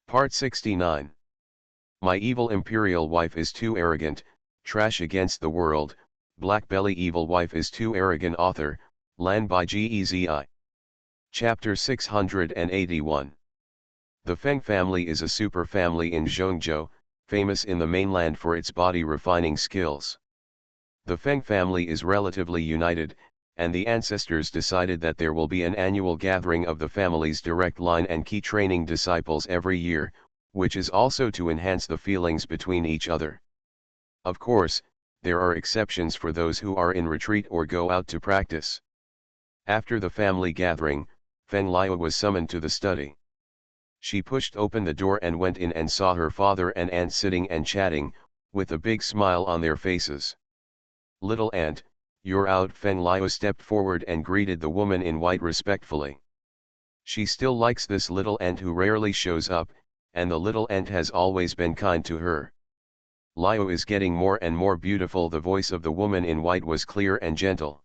Part 69. My evil imperial wife is too arrogant, trash against the world, BlackBelly evil wife is too arrogant. Author, Lan by Gezi. Chapter 681. The Feng family is a super family in Zhongzhou, famous in the mainland for its body refining skills. The Feng family is relatively united, and the ancestors decided that there will be an annual gathering of the family's direct line and key training disciples every year, which is also to enhance the feelings between each other. Of course, there are exceptions for those who are in retreat or go out to practice. After the family gathering, Feng Liu was summoned to the study. She pushed open the door and went in and saw her father and aunt sitting and chatting, with a big smile on their faces. "Little aunt, you're out." Feng Liu stepped forward and greeted the woman in white respectfully. She still likes this little aunt who rarely shows up, and the little aunt has always been kind to her. "Liu is getting more and more beautiful." The voice of the woman in white was clear and gentle.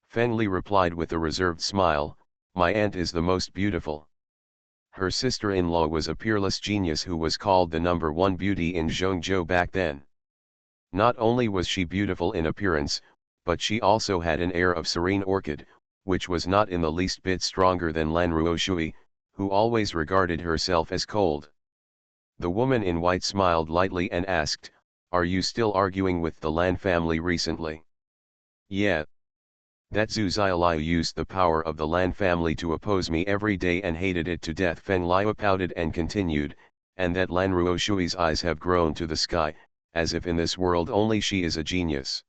Feng Li replied with a reserved smile, "My aunt is the most beautiful." Her sister-in-law was a peerless genius who was called the #1 beauty in Zhongzhou back then. Not only was she beautiful in appearance, but she also had an air of serene orchid, which was not in the least bit stronger than Lan Ruoshui, who always regarded herself as cold. The woman in white smiled lightly and asked, "Are you still arguing with the Lan family recently?" "Yeah. That Zhu Xiaoliu used the power of the Lan family to oppose me every day and hated it to death." Feng Liu pouted and continued, "And that Lan Ruoshui's eyes have grown to the sky, as if in this world only she is a genius."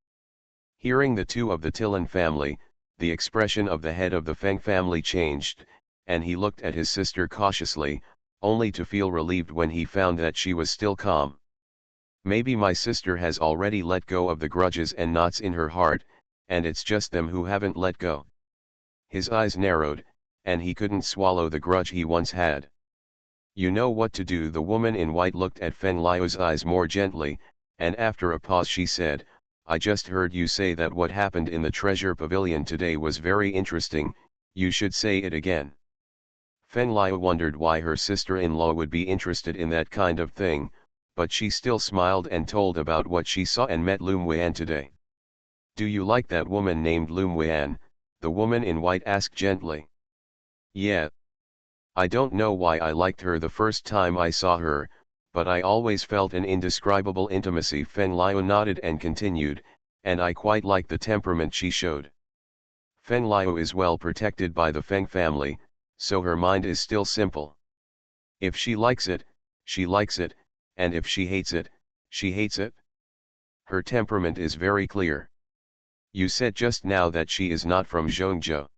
Hearing the two of the Tilan family, the expression of the head of the Feng family changed, and he looked at his sister cautiously, only to feel relieved when he found that she was still calm. "Maybe my sister has already let go of the grudges and knots in her heart, and it's just them who haven't let go." His eyes narrowed, and he couldn't swallow the grudge he once had. "You know what to do." The woman in white looked at Feng Liu's eyes more gently, and after a pause she said, "I just heard you say that what happened in the treasure pavilion today was very interesting. You should say it again." Feng Liu wondered why her sister-in-law would be interested in that kind of thing, but she still smiled and told about what she saw and met Lum Weian today. "Do you like that woman named Lum Weian?" the woman in white asked gently. "Yeah. I don't know why I liked her the first time I saw her, but I always felt an indescribable intimacy." Feng Liu nodded and continued, "And I quite like the temperament she showed." Feng Liu is well protected by the Feng family, so her mind is still simple. If she likes it, she likes it, and if she hates it, she hates it. Her temperament is very clear. "You said just now that she is not from Zhongzhou.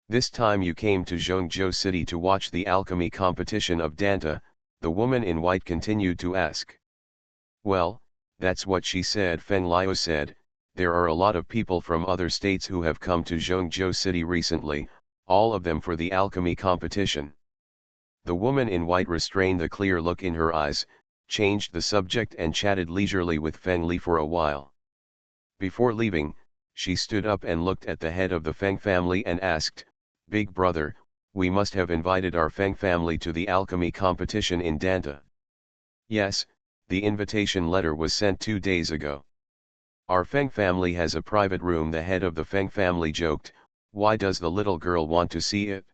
This time you came to Zhongzhou city to watch the alchemy competition of Danta," the woman in white continued to ask. "Well, that's what she said." Feng Liu said, "There are a lot of people from other states who have come to Zhongzhou city recently, all of them for the alchemy competition." The woman in white restrained the clear look in her eyes, changed the subject and chatted leisurely with Feng Li for a while. Before leaving, she stood up and looked at the head of the Feng family and asked, "Big brother, we must have invited our Feng family to the alchemy competition in Danta." "Yes, the invitation letter was sent 2 days ago. Our Feng family has a private room." The head of the Feng family joked, "Why does the little girl want to see it?"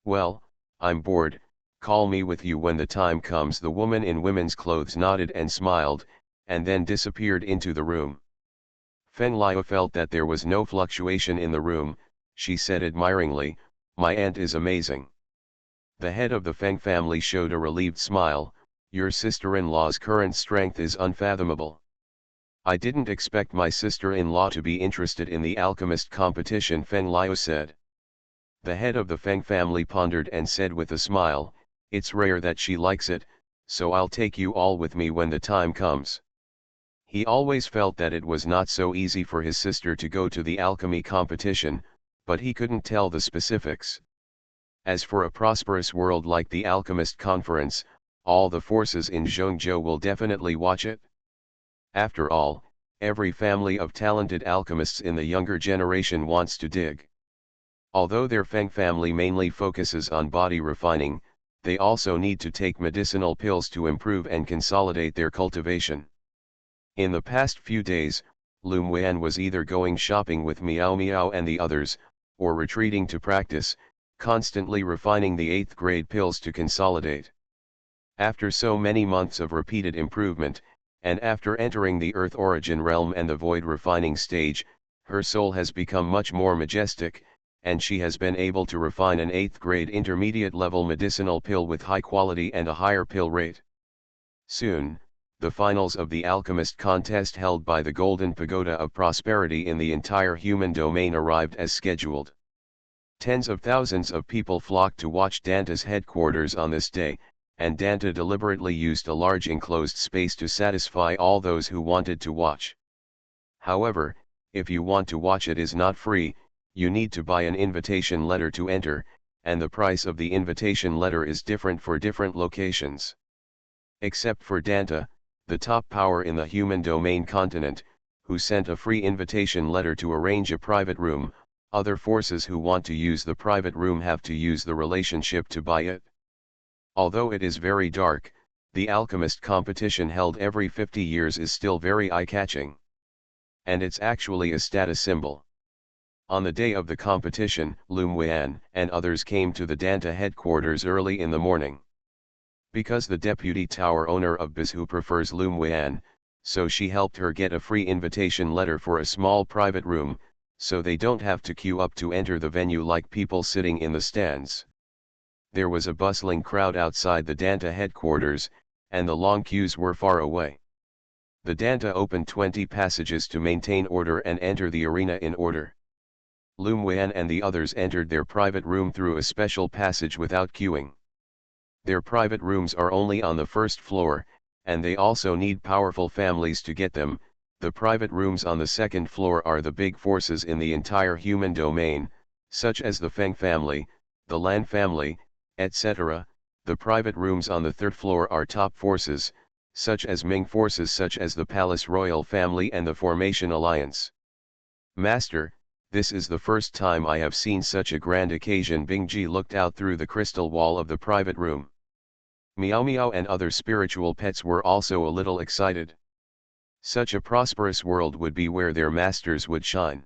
"Well, I'm bored, call me with you when the time comes." The woman in women's clothes nodded and smiled, and then disappeared into the room. Feng Liu felt that there was no fluctuation in the room. She said admiringly, "My aunt is amazing." The head of the Feng family showed a relieved smile, "Your sister-in-law's current strength is unfathomable." "I didn't expect my sister-in-law to be interested in the alchemist competition," Feng Liu said. The head of the Feng family pondered and said with a smile, "It's rare that she likes it, so I'll take you all with me when the time comes." He always felt that it was not so easy for his sister to go to the alchemy competition, but he couldn't tell the specifics. As for a prosperous world like the Alchemist Conference, all the forces in Zhongzhou will definitely watch it. After all, every family of talented alchemists in the younger generation wants to dig. Although their Feng family mainly focuses on body refining, they also need to take medicinal pills to improve and consolidate their cultivation. In the past few days, Lum Wan was either going shopping with Meow Meow and the others, or retreating to practice, constantly refining the 8th grade pills to consolidate. After so many months of repeated improvement, and after entering the Earth origin realm and the void refining stage, her soul has become much more majestic, and she has been able to refine an 8th grade intermediate level medicinal pill with high quality and a higher pill rate. Soon, the finals of the alchemist contest held by the Golden Pagoda of Prosperity in the entire human domain arrived as scheduled. Tens of thousands of people flocked to watch Danta's headquarters on this day, and Danta deliberately used a large enclosed space to satisfy all those who wanted to watch. However, if you want to watch, it is not free, you need to buy an invitation letter to enter, and the price of the invitation letter is different for different locations. Except for Danta, the top power in the human domain continent, who sent a free invitation letter to arrange a private room, other forces who want to use the private room have to use the relationship to buy it. Although it is very dark, the alchemist competition held every 50 years is still very eye-catching. And it's actually a status symbol. On the day of the competition, Lum Wan and others came to the Danta headquarters early in the morning. Because the deputy tower owner of Biz who prefers Lum Wan, so she helped her get a free invitation letter for a small private room, so they don't have to queue up to enter the venue like people sitting in the stands. There was a bustling crowd outside the Danta headquarters, and the long queues were far away. The Danta opened 20 passages to maintain order and enter the arena in order. Lum Wan and the others entered their private room through a special passage without queuing. Their private rooms are only on the first floor, and they also need powerful families to get them. The private rooms on the second floor are the big forces in the entire human domain, such as the Feng family, the Lan family, etc. The private rooms on the third floor are top forces, such as Ming forces such as the Palace Royal family and the Formation Alliance. Master, this is the first time I have seen such a grand occasion. Bingji looked out through the crystal wall of the private room. Meow Meow and other spiritual pets were also a little excited. Such a prosperous world would be where their masters would shine.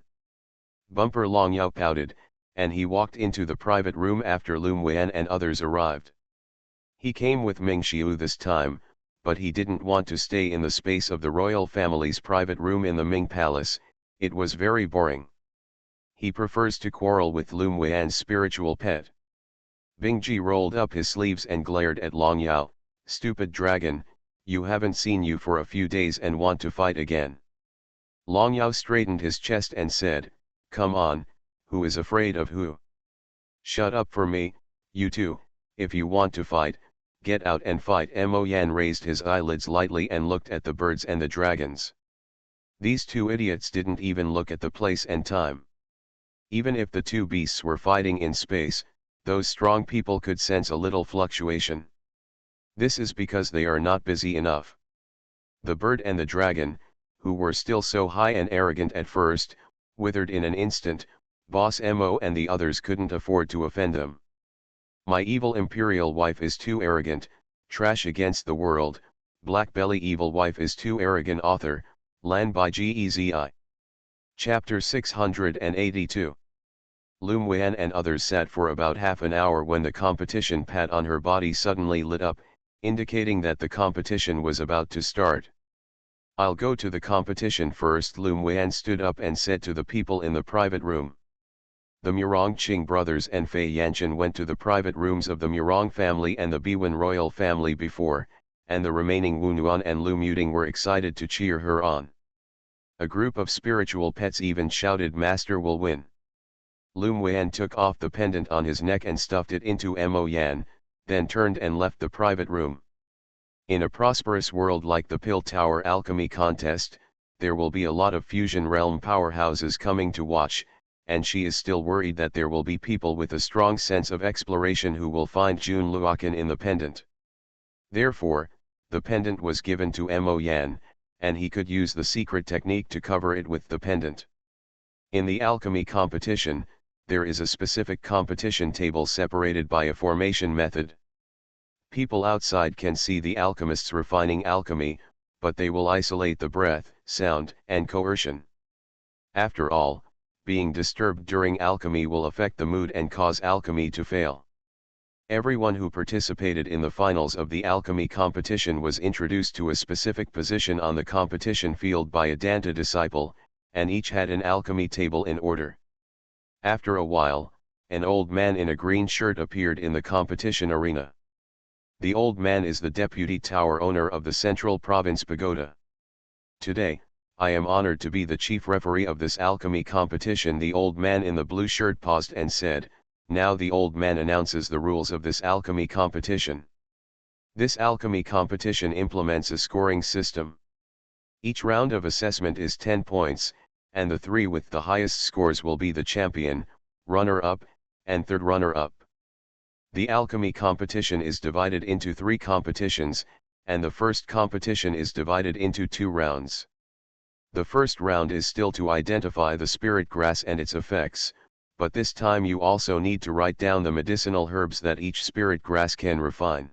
Bumper Long Yao pouted, and he walked into the private room after Lum Wan and others arrived. He came with Ming Xiu this time, but he didn't want to stay in the space of the royal family's private room in the Ming Palace, it was very boring. He prefers to quarrel with Lum Wan's spiritual pet. Bingji rolled up his sleeves and glared at Long Yao. Stupid dragon, you haven't seen you for a few days and want to fight again. Long Yao straightened his chest and said, come on, who is afraid of who? Shut up for me, you two, if you want to fight, get out and fight. Mo Yan raised his eyelids lightly and looked at the birds and the dragons. These two idiots didn't even look at the place and time. Even if the two beasts were fighting in space, those strong people could sense a little fluctuation. This is because they are not busy enough. The bird and the dragon, who were still so high and arrogant at first, withered in an instant. Boss Mo and the others couldn't afford to offend them. My evil imperial wife is too arrogant, trash against the world. BlackBelly evil wife is too arrogant. Author, Lan by Gezi. Chapter 682. Lum Wan and others sat for about half an hour when the competition pad on her body suddenly lit up, indicating that the competition was about to start. I'll go to the competition first. Lum Wan stood up and said to the people in the private room. The Murongqing brothers and Fei Yanchen went to the private rooms of the Murong family and the Biwen royal family before, and the remaining Wunuan and Lu Muting were excited to cheer her on. A group of spiritual pets even shouted, Master will win. Lum Wan took off the pendant on his neck and stuffed it into Mo Yan, then turned and left the private room. In a prosperous world like the Pill Tower Alchemy contest, there will be a lot of fusion realm powerhouses coming to watch, and she is still worried that there will be people with a strong sense of exploration who will find Jun Luokan in the pendant. Therefore, the pendant was given to Mo Yan, and he could use the secret technique to cover it with the pendant. In the alchemy competition, there is a specific competition table separated by a formation method. People outside can see the alchemists refining alchemy, but they will isolate the breath, sound, and coercion. After all, being disturbed during alchemy will affect the mood and cause alchemy to fail. Everyone who participated in the finals of the alchemy competition was introduced to a specific position on the competition field by a Danta disciple, and each had an alchemy table in order. After a while, an old man in a green shirt appeared in the competition arena. The old man is the deputy tower owner of the Central Province Pagoda. Today, I am honored to be the chief referee of this alchemy competition. The old man in the blue shirt paused and said, "Now the old man announces the rules of this alchemy competition. This alchemy competition implements a scoring system. Each round of assessment is 10 points, and the three with the highest scores will be the champion, runner-up, and third runner-up. The alchemy competition is divided into 3 competitions, and the first competition is divided into 2 rounds. The first round is still to identify the spirit grass and its effects, but this time you also need to write down the medicinal herbs that each spirit grass can refine.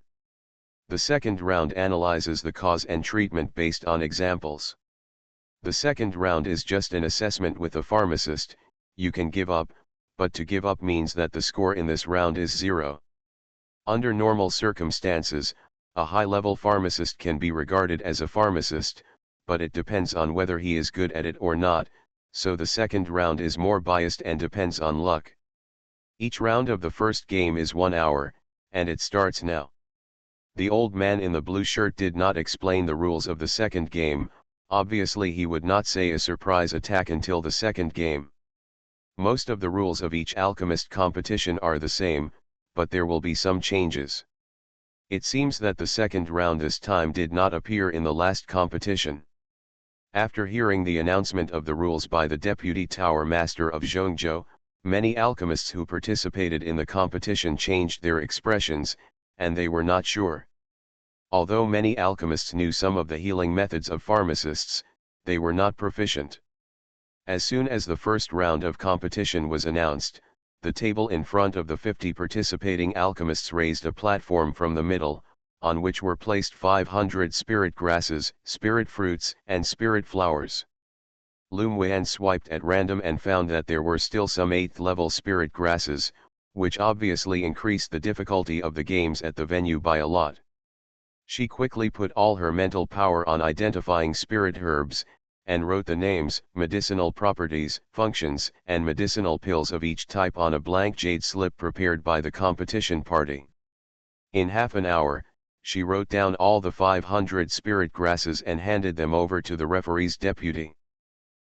The second round analyzes the cause and treatment based on examples. The second round is just an assessment with a pharmacist. You can give up, but to give up means that the score in this round is 0. Under normal circumstances, a high-level pharmacist can be regarded as a pharmacist, but it depends on whether he is good at it or not, so the second round is more biased and depends on luck. Each round of the first game is 1 hour, and it starts now. The old man in the blue shirt did not explain the rules of the second game. Obviously he would not say a surprise attack until the second game. Most of the rules of each alchemist competition are the same, but there will be some changes. It seems that the second round this time did not appear in the last competition. After hearing the announcement of the rules by the Deputy Tower Master of Zhongzhou, many alchemists who participated in the competition changed their expressions, and they were not sure. Although many alchemists knew some of the healing methods of pharmacists, they were not proficient. As soon as the first round of competition was announced, the table in front of the 50 participating alchemists raised a platform from the middle, on which were placed 500 spirit grasses, spirit fruits, and spirit flowers. Lum Wen swiped at random and found that there were still some 8th level spirit grasses, which obviously increased the difficulty of the games at the venue by a lot. She quickly put all her mental power on identifying spirit herbs, and wrote the names, medicinal properties, functions, and medicinal pills of each type on a blank jade slip prepared by the competition party. In half an hour, she wrote down all the 500 spirit grasses and handed them over to the referee's deputy.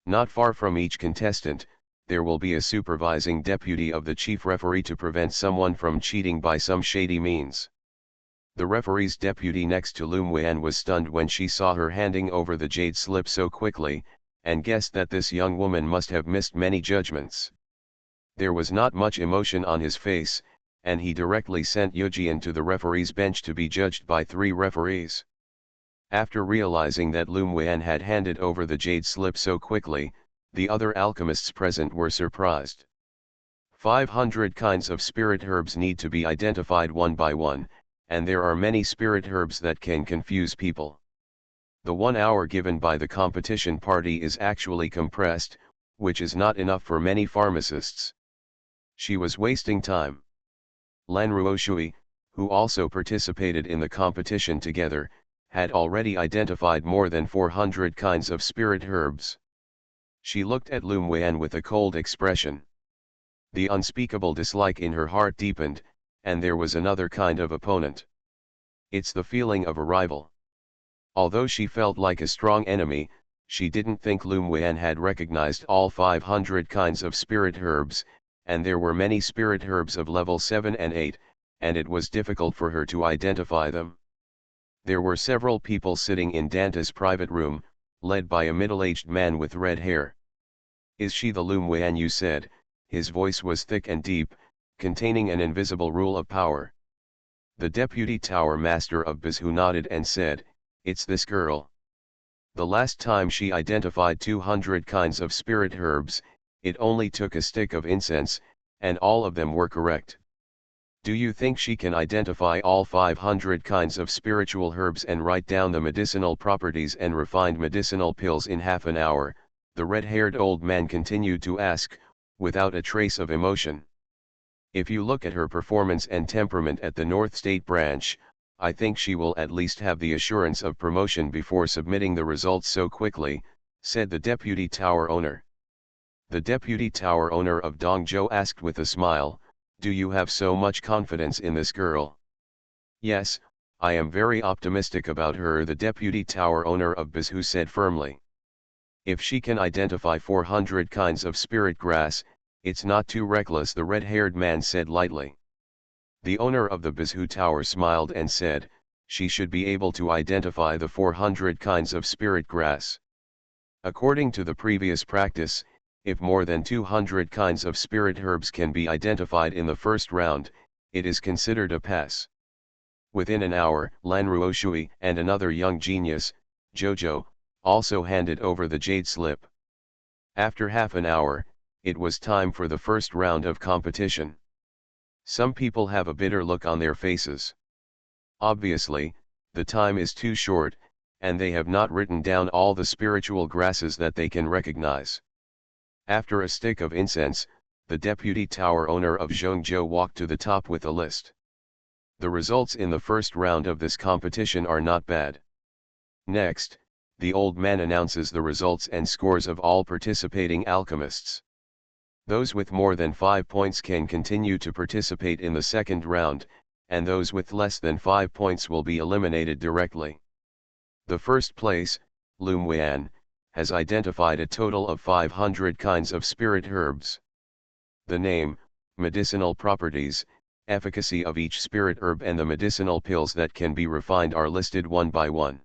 Not far from each contestant, there will be a supervising deputy of the chief referee to prevent someone from cheating by some shady means. The referee's deputy next to Lum Wen was stunned when she saw her handing over the jade slip so quickly, and guessed that this young woman must have missed many judgments. There was not much emotion on his face, and he directly sent Yujian to the referee's bench to be judged by 3 referees. After realizing that Lum Wen had handed over the jade slip so quickly, the other alchemists present were surprised. 500 kinds of spirit herbs need to be identified one by one, and there are many spirit herbs that can confuse people. The 1 hour given by the competition party is actually compressed, which is not enough for many pharmacists. She was wasting time. Lan Ruoshui, who also participated in the competition together, had already identified more than 400 kinds of spirit herbs. She looked at Lum Wen with a cold expression. The unspeakable dislike in her heart deepened, and there was another kind of opponent. It's the feeling of a rival. Although she felt like a strong enemy, she didn't think Lum Wen had recognized all 500 kinds of spirit herbs, and there were many spirit herbs of level 7 and 8, and it was difficult for her to identify them. There were several people sitting in Danta's private room, led by a middle-aged man with red hair. "Is she the Lum Wen you said?" His voice was thick and deep, containing an invisible rule of power. The deputy tower master of Bizhu nodded and said, "It's this girl. The last time she identified 200 kinds of spirit herbs, it only took a stick of incense, and all of them were correct." Do you think she can identify all 500 kinds of spiritual herbs and write down the medicinal properties and refined medicinal pills in half an hour? The red-haired old man continued to ask, without a trace of emotion. If you look at her performance and temperament at the North State branch, I think she will at least have the assurance of promotion before submitting the results so quickly, said the deputy tower owner. The deputy tower owner of Dongzhou asked with a smile, "Do you have so much confidence in this girl?" "Yes, I am very optimistic about her," the deputy tower owner of Bizhu said firmly. "If she can identify 400 kinds of spirit grass, it's not too reckless," the red-haired man said lightly. The owner of the Bizhu tower smiled and said, "She should be able to identify the 400 kinds of spirit grass. According to the previous practice, if more than 200 kinds of spirit herbs can be identified in the first round, it is considered a pass." Within an hour, Lan Ruoshui and another young genius, Jojo, also handed over the jade slip. After half an hour, it was time for the first round of competition. Some people have a bitter look on their faces. Obviously, the time is too short, and they have not written down all the spiritual grasses that they can recognize. After a stick of incense, the deputy tower owner of Zhongzhou walked to the top with a list. The results in the first round of this competition are not bad. Next, the old man announces the results and scores of all participating alchemists. Those with more than 5 points can continue to participate in the second round, and those with less than 5 points will be eliminated directly. The first place, Lum Weian, has identified a total of 500 kinds of spirit herbs. The name, medicinal properties, efficacy of each spirit herb and the medicinal pills that can be refined are listed one by one.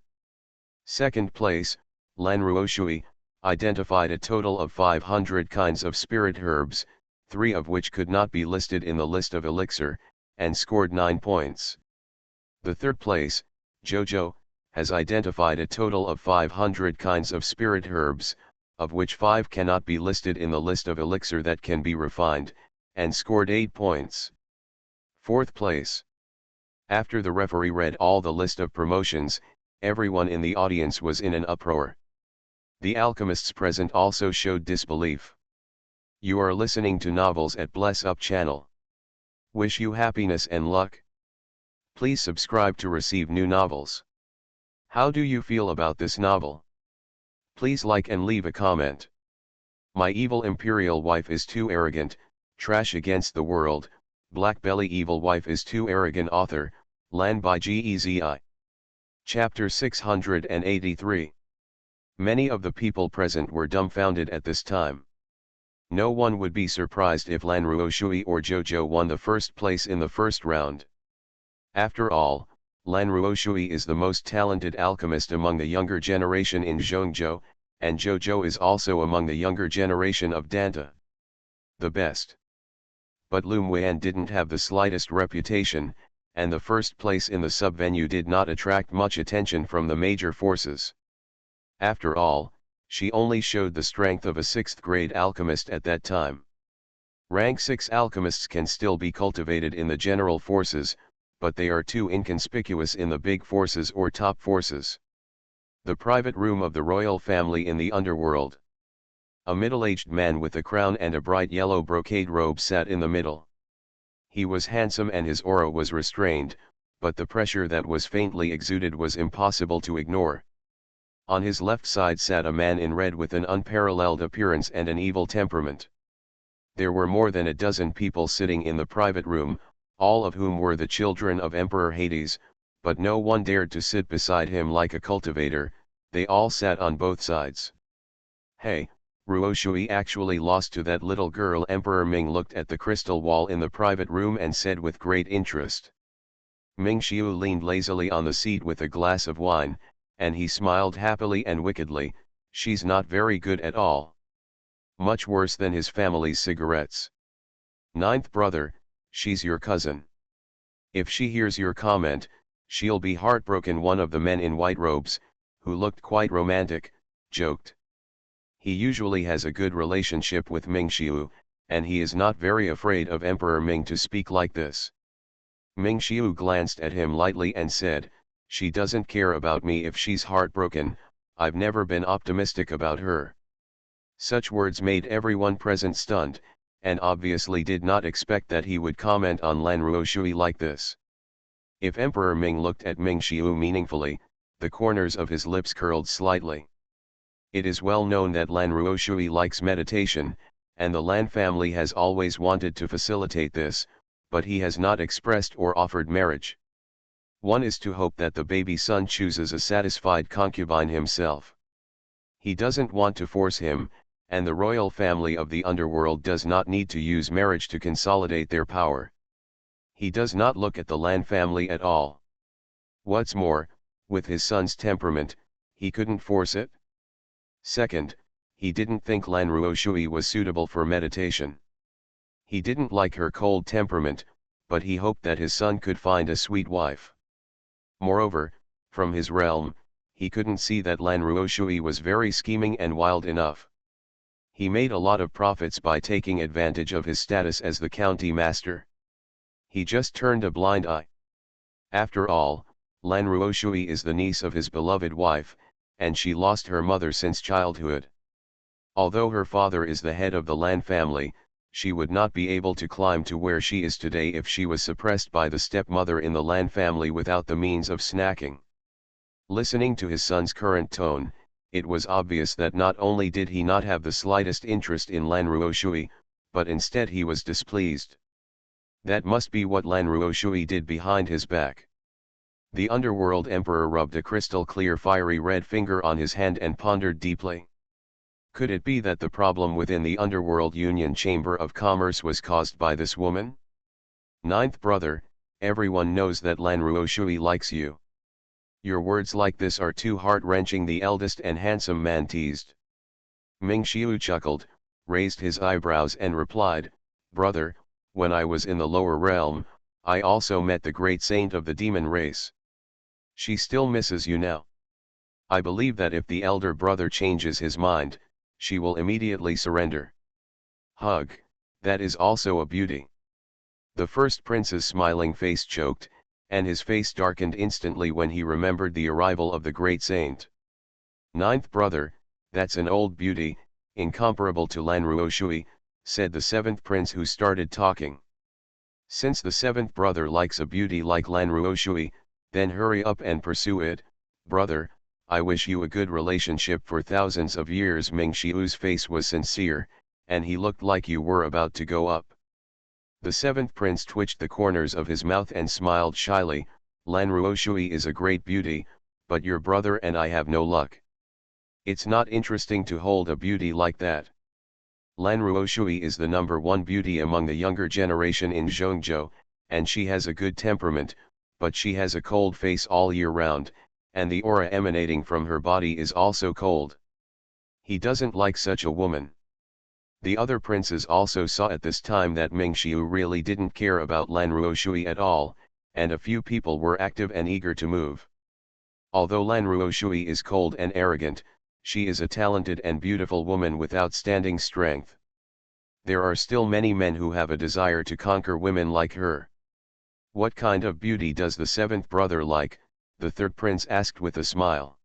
Second place, Lan Ruoshui, identified a total of 500 kinds of spirit herbs, 3 of which could not be listed in the list of elixir, and scored 9 points. The third place, Jojo, has identified a total of 500 kinds of spirit herbs, of which 5 cannot be listed in the list of elixir that can be refined, and scored 8 points. Fourth place. After the referee read all the list of promotions, everyone in the audience was in an uproar. The alchemists present also showed disbelief. You are listening to novels at Bless Up channel. Wish you happiness and luck. Please subscribe to receive new novels. How do you feel about this novel? Please like and leave a comment. My evil imperial wife is too arrogant, trash against the world, BlackBelly evil wife is too arrogant author, Lan by Gezi. Chapter 683. Many of the people present were dumbfounded at this time. No one would be surprised if Lan Ruoshui or Jojo won the first place in the first round. After all, Lan Ruoshui is the most talented alchemist among the younger generation in Zhongzhou, and Jojo is also among the younger generation of Danta. The best. But Lum Weian didn't have the slightest reputation, and the first place in the sub-venue did not attract much attention from the major forces. After all, she only showed the strength of a 6th-grade alchemist at that time. Rank 6 alchemists can still be cultivated in the general forces, but they are too inconspicuous in the big forces or top forces. The private room of the royal family in the underworld. A middle-aged man with a crown and a bright yellow brocade robe sat in the middle. He was handsome and his aura was restrained, but the pressure that was faintly exuded was impossible to ignore. On his left side sat a man in red with an unparalleled appearance and an evil temperament. There were more than a dozen people sitting in the private room, all of whom were the children of Emperor Hades, but no one dared to sit beside him like a cultivator. They all sat on both sides. Hey, Ruoshui actually lost to that little girl. Emperor Ming looked at the crystal wall in the private room and said with great interest. Ming Xiu leaned lazily on the seat with a glass of wine, and he smiled happily and wickedly. She's not very good at all. Much worse than his family's cigarettes. Ninth brother, she's your cousin. If she hears your comment, she'll be heartbroken. One of the men in white robes, who looked quite romantic, joked. He usually has a good relationship with Ming Xiu, and he is not very afraid of Emperor Ming to speak like this. Ming Xiu glanced at him lightly and said, "She doesn't care about me if she's heartbroken, I've never been optimistic about her." Such words made everyone present stunned, and obviously did not expect that he would comment on Lan Ruoshui like this. If Emperor Ming looked at Ming Xiu meaningfully, the corners of his lips curled slightly. It is well known that Lan Ruoshui likes meditation, and the Lan family has always wanted to facilitate this, but he has not expressed or offered marriage. One is to hope that the baby son chooses a satisfied concubine himself. He doesn't want to force him, and the royal family of the underworld does not need to use marriage to consolidate their power. He does not look at the Lan family at all. What's more, with his son's temperament, he couldn't force it. Second, he didn't think Lan Ruoshui was suitable for meditation. He didn't like her cold temperament, but he hoped that his son could find a sweet wife. Moreover, from his realm, he couldn't see that Lan Ruoshui was very scheming and wild enough. He made a lot of profits by taking advantage of his status as the county master. He just turned a blind eye. After all, Lan Ruoshui is the niece of his beloved wife, and she lost her mother since childhood. Although her father is the head of the Lan family, she would not be able to climb to where she is today if she was suppressed by the stepmother in the Lan family without the means of snacking. Listening to his son's current tone, it was obvious that not only did he not have the slightest interest in Lan Ruoshui, but instead he was displeased. That must be what Lan Ruoshui did behind his back. The Underworld Emperor rubbed a crystal clear fiery red finger on his hand and pondered deeply. Could it be that the problem within the Underworld Union Chamber of Commerce was caused by this woman? Ninth brother, everyone knows that Lan Ruoshui likes you. Your words like this are too heart-wrenching, the eldest and handsome man teased. Ming Xiu chuckled, raised his eyebrows and replied, "Brother, when I was in the lower realm, I also met the great saint of the demon race. She still misses you now. I believe that if the elder brother changes his mind, she will immediately surrender." Hug, that is also a beauty. The first prince's smiling face choked, and his face darkened instantly when he remembered the arrival of the great saint. Ninth brother, that's an old beauty, incomparable to Lan Ruoshui, said the seventh prince, who started talking. Since the seventh brother likes a beauty like Lan Ruoshui, then hurry up and pursue it, brother. I wish you a good relationship for thousands of years. Ming Xiu's face was sincere, and he looked like you were about to go up. The seventh prince twitched the corners of his mouth and smiled shyly. Lan Ruoshui is a great beauty, but your brother and I have no luck. It's not interesting to hold a beauty like that. Lan Ruoshui is the #1 beauty among the younger generation in Zhongzhou, and she has a good temperament, but she has a cold face all year round, and the aura emanating from her body is also cold. He doesn't like such a woman. The other princes also saw at this time that Ming Xiu really didn't care about Lan Ruoshui at all, and a few people were active and eager to move. Although Lan Ruoshui is cold and arrogant, she is a talented and beautiful woman with outstanding strength. There are still many men who have a desire to conquer women like her. What kind of beauty does the seventh brother like? The third prince asked with a smile.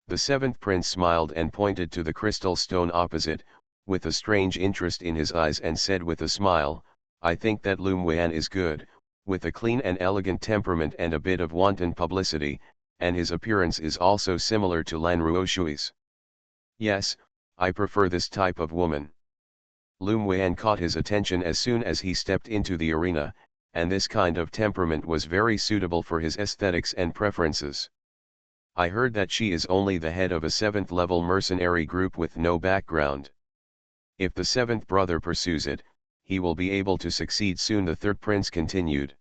The seventh prince smiled and pointed to the crystal stone opposite, with a strange interest in his eyes, and said with a smile, "I think that Lum Wan is good, with a clean and elegant temperament and a bit of wanton publicity, and his appearance is also similar to Lan Ruoshui's. Yes, I prefer this type of woman." Lum Wan caught his attention as soon as he stepped into the arena, and this kind of temperament was very suitable for his aesthetics and preferences. "I heard that she is only the head of a 7th-level mercenary group with no background. If the seventh brother pursues it, he will be able to succeed soon," the third prince continued.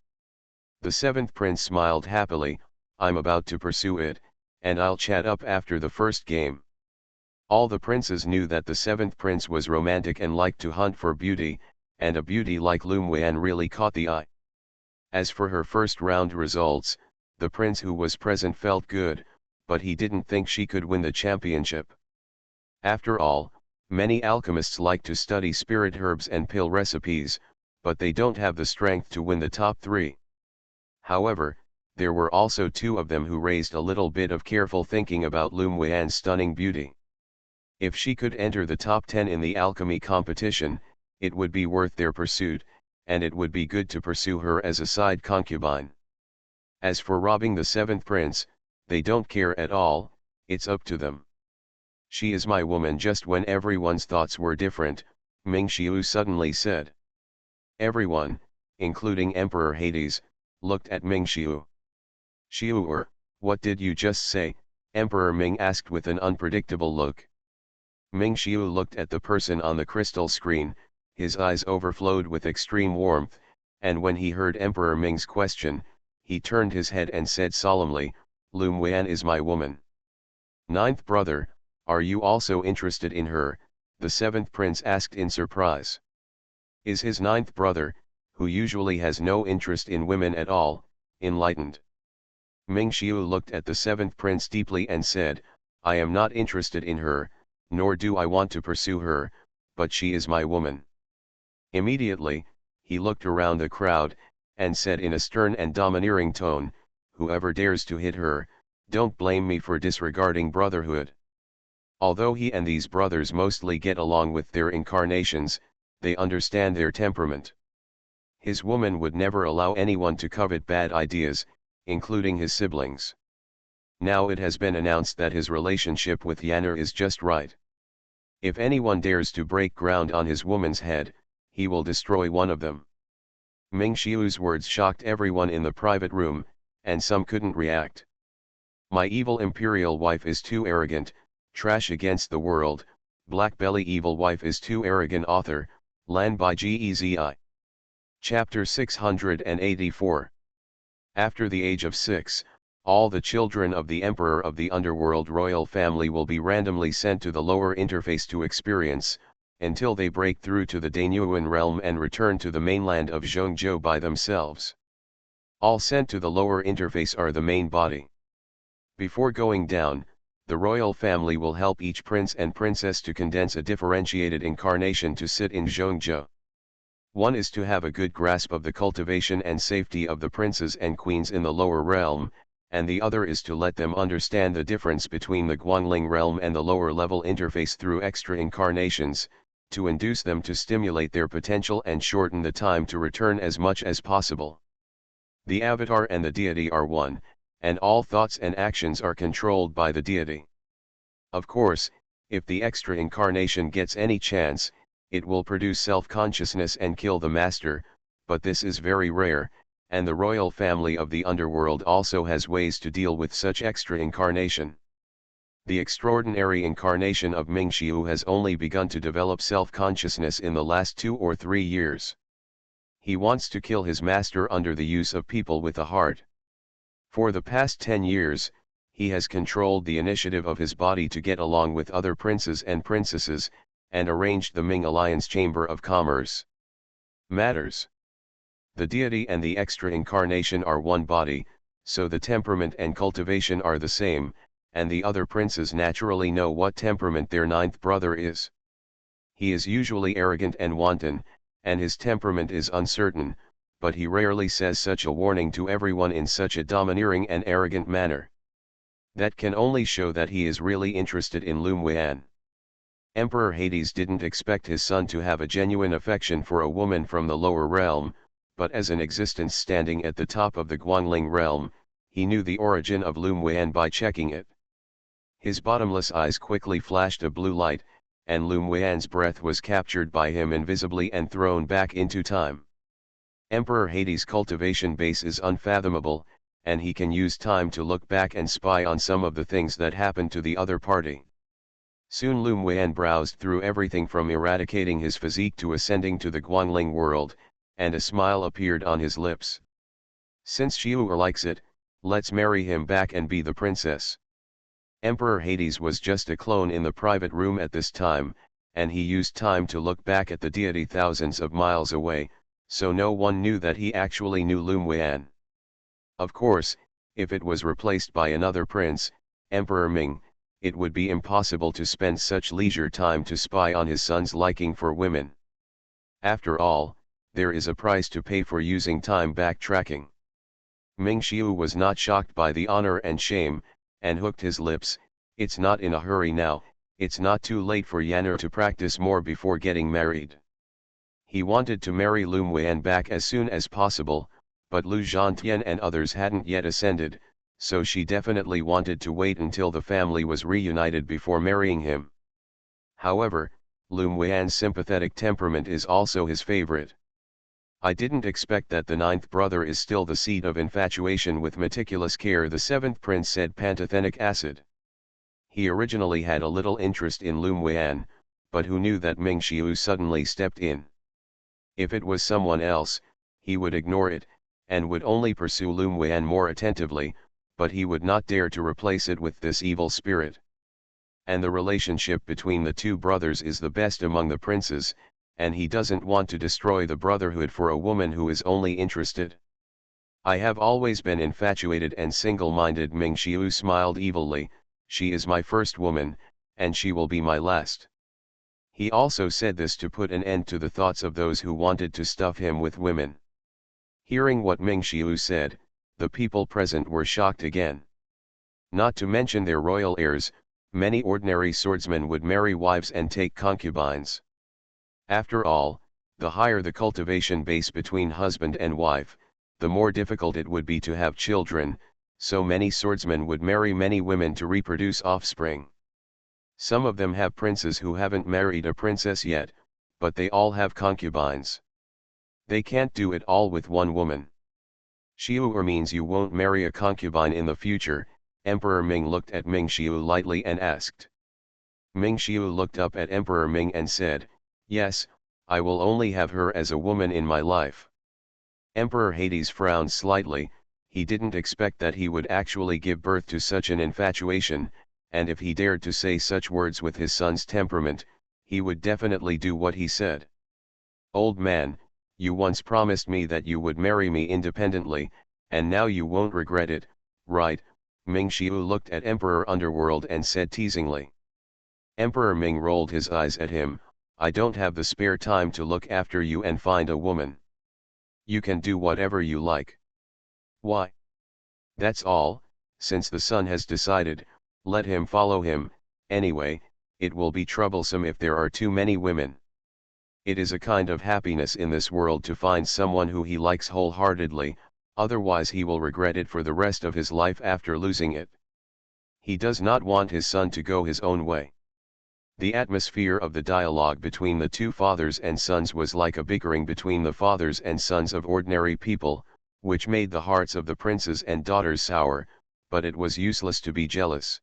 The seventh prince smiled happily. "I'm about to pursue it, and I'll chat up after the first game." All the princes knew that the seventh prince was romantic and liked to hunt for beauty, and a beauty like Lum Wan really caught the eye. As for her first round results, the prince who was present felt good, but he didn't think she could win the championship. After all, many alchemists like to study spirit herbs and pill recipes, but they don't have the strength to win the top 3. However, there were also two of them who raised a little bit of careful thinking about Lum Weian's stunning beauty. If she could enter the top 10 in the alchemy competition, it would be worth their pursuit, and it would be good to pursue her as a side concubine. As for robbing the seventh prince, they don't care at all, it's up to them. She is my woman. Just when everyone's thoughts were different, Ming Xiu suddenly said. Everyone, including Emperor Hades, looked at Ming Xiu. Xiu, what did you just say? Emperor Ming asked with an unpredictable look. Ming Xiu looked at the person on the crystal screen, his eyes overflowed with extreme warmth, and when he heard Emperor Ming's question, he turned his head and said solemnly, Lum Weian is my woman. Ninth brother, are you also interested in her? The seventh prince asked in surprise. Is his ninth brother, who usually has no interest in women at all, enlightened? Ming Xiu looked at the seventh prince deeply and said, I am not interested in her, nor do I want to pursue her, but she is my woman. Immediately, he looked around the crowd, and said in a stern and domineering tone, whoever dares to hit her, don't blame me for disregarding brotherhood. Although he and these brothers mostly get along with their incarnations, they understand their temperament. His woman would never allow anyone to covet bad ideas, including his siblings. Now it has been announced that his relationship with Yanner is just right. If anyone dares to break ground on his woman's head, he will destroy one of them. Ming Xiu's words shocked everyone in the private room, and some couldn't react. My evil imperial wife is too arrogant, trash against the world, BlackBelly evil wife is too arrogant. Author, Lan by Gezi. Chapter 684. After the age of 6, all the children of the Emperor of the Underworld royal family will be randomly sent to the lower interface to experience, until they break through to the Danyuan realm and return to the mainland of Zhongzhou by themselves. All sent to the lower interface are the main body. Before going down, the royal family will help each prince and princess to condense a differentiated incarnation to sit in Zhongzhou. One is to have a good grasp of the cultivation and safety of the princes and queens in the lower realm, and the other is to let them understand the difference between the Guangling realm and the lower level interface through extra incarnations, to induce them to stimulate their potential and shorten the time to return as much as possible. The avatar and the deity are one, and all thoughts and actions are controlled by the deity. Of course, if the extra incarnation gets any chance, it will produce self-consciousness and kill the master, but this is very rare, and the royal family of the underworld also has ways to deal with such extra incarnation. The extraordinary incarnation of Ming Xiu has only begun to develop self-consciousness in the last 2 or 3 years. He wants to kill his master under the use of people with a heart. For the past 10 years, he has controlled the initiative of his body to get along with other princes and princesses, and arranged the Ming Alliance Chamber of Commerce. Matters. The deity and the extra incarnation are one body, so the temperament and cultivation are the same, and the other princes naturally know what temperament their ninth brother is. He is usually arrogant and wanton, and his temperament is uncertain, but he rarely says such a warning to everyone in such a domineering and arrogant manner. That can only show that he is really interested in Lum Weian. Emperor Hades didn't expect his son to have a genuine affection for a woman from the lower realm, but as an existence standing at the top of the Guangling realm, he knew the origin of Lum Weian by checking it. His bottomless eyes quickly flashed a blue light, and Lum Weian's breath was captured by him invisibly and thrown back into time. Emperor Hades' cultivation base is unfathomable, and he can use time to look back and spy on some of the things that happened to the other party. Soon Lum Weian browsed through everything from eradicating his physique to ascending to the Guangling world, and a smile appeared on his lips. Since Xiu likes it, let's marry him back and be the princess. Emperor Hades was just a clone in the private room at this time, and he used time to look back at the deity thousands of miles away, so no one knew that he actually knew Lum Weian. Of course, if it was replaced by another prince, Emperor Ming, it would be impossible to spend such leisure time to spy on his son's liking for women. After all, there is a price to pay for using time backtracking. Ming Xiu was not shocked by the honor and shame, and hooked his lips. It's not in a hurry now, it's not too late for Yan'er to practice more before getting married. He wanted to marry Lu Muan back as soon as possible, but Lu Zhantian and others hadn't yet ascended, so she definitely wanted to wait until the family was reunited before marrying him. However, Lu Muan's sympathetic temperament is also his favorite. I didn't expect that the ninth brother is still the seat of infatuation with meticulous care, the seventh prince said. Pantothenic acid. He originally had a little interest in Lu Muan, but who knew that Ming Xiu suddenly stepped in? If it was someone else, he would ignore it, and would only pursue Lu Muan more attentively, but he would not dare to replace it with this evil spirit. And the relationship between the two brothers is the best among the princes, and he doesn't want to destroy the brotherhood for a woman who is only interested. I have always been infatuated and single-minded. Ming Xiu smiled evilly. She is my first woman, and she will be my last. He also said this to put an end to the thoughts of those who wanted to stuff him with women. Hearing what Ming Xiu said, the people present were shocked again. Not to mention their royal heirs, many ordinary swordsmen would marry wives and take concubines. After all, the higher the cultivation base between husband and wife, the more difficult it would be to have children, so many swordsmen would marry many women to reproduce offspring. Some of them have princes who haven't married a princess yet, but they all have concubines. They can't do it all with one woman. Xiu means you won't marry a concubine in the future. Emperor Ming looked at Ming Xiu lightly and asked. Ming Xiu looked up at Emperor Ming and said, "Yes, I will only have her as a woman in my life." Emperor Hades frowned slightly. He didn't expect that he would actually give birth to such an infatuation, and if he dared to say such words with his son's temperament, he would definitely do what he said. "Old man, you once promised me that you would marry me independently, and now you won't regret it, right?" Ming Xiu looked at Emperor Underworld and said teasingly. Emperor Ming rolled his eyes at him. "I don't have the spare time to look after you and find a woman. You can do whatever you like." "Why?" "That's all, since the son has decided, let him follow him. Anyway, it will be troublesome if there are too many women. It is a kind of happiness in this world to find someone who he likes wholeheartedly, otherwise he will regret it for the rest of his life after losing it. He does not want his son to go his own way." The atmosphere of the dialogue between the two fathers and sons was like a bickering between the fathers and sons of ordinary people, which made the hearts of the princes and daughters sour, but it was useless to be jealous.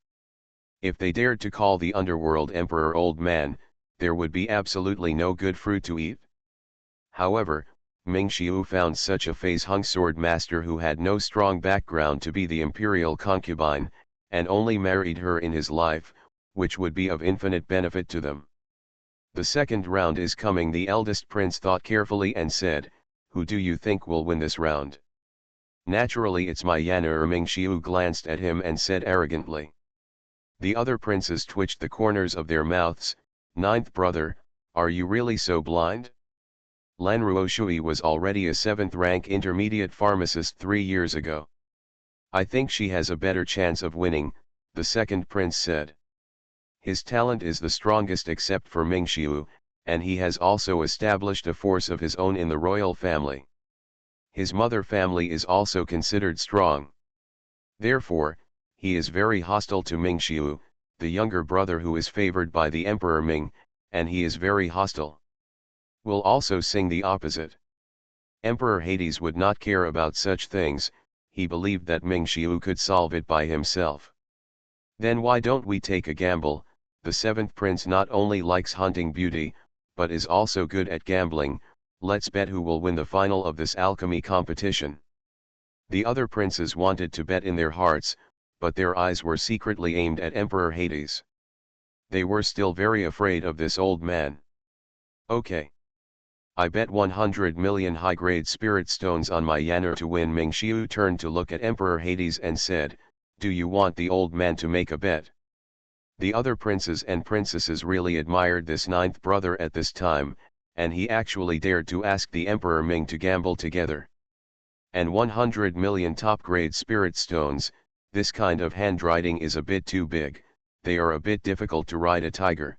If they dared to call the underworld emperor old man, there would be absolutely no good fruit to eat. However, Ming Xiu found such a face-hung sword master who had no strong background to be the imperial concubine, and only married her in his life, which would be of infinite benefit to them. "The second round is coming," the eldest prince thought carefully and said. "Who do you think will win this round?" "Naturally it's my Yan'er." Ming Xiu glanced at him and said arrogantly. The other princes twitched the corners of their mouths. "Ninth brother, are you really so blind? Lan Ruoshui was already a 7th-rank intermediate pharmacist 3 years ago. I think she has a better chance of winning," the second prince said. "His talent is the strongest except for Ming Xiu, and he has also established a force of his own in the royal family. His mother family is also considered strong. Therefore, he is very hostile to Ming Xiu, the younger brother who is favored by the Emperor Ming, and he is very hostile. Will also sing the opposite." Emperor Hades would not care about such things. He believed that Ming Xiu could solve it by himself. "Then why don't we take a gamble? The 7th prince not only likes hunting beauty, but is also good at gambling. Let's bet who will win the final of this alchemy competition." The other princes wanted to bet in their hearts, but their eyes were secretly aimed at Emperor Hades. They were still very afraid of this old man. "Okay. I bet 100 million high-grade spirit stones on my Yan'er to win." Ming Xiu turned to look at Emperor Hades and said, "Do you want the old man to make a bet?" The other princes and princesses really admired this ninth brother at this time, and he actually dared to ask the Emperor Ming to gamble together. and 100 million top-grade spirit stones. This kind of handwriting is a bit too big, they are a bit difficult to ride a tiger.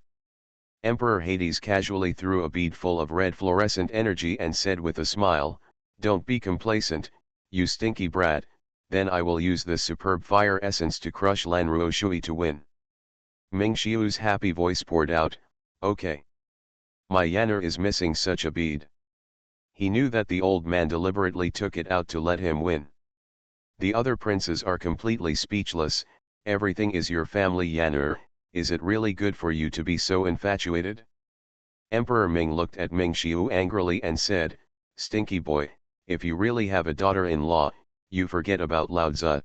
Emperor Hades casually threw a bead full of red fluorescent energy and said with a smile, "Don't be complacent, you stinky brat, then I will use this superb fire essence to crush Lan Ruoshui to win." Ming Xiu's happy voice poured out, "Okay. My Yanner is missing such a bead." He knew that the old man deliberately took it out to let him win. The other princes are completely speechless. "Everything is your family Yanner, is it really good for you to be so infatuated?" Emperor Ming looked at Ming Xiu angrily and said, "Stinky boy, if you really have a daughter-in-law, you forget about Lao Tzu."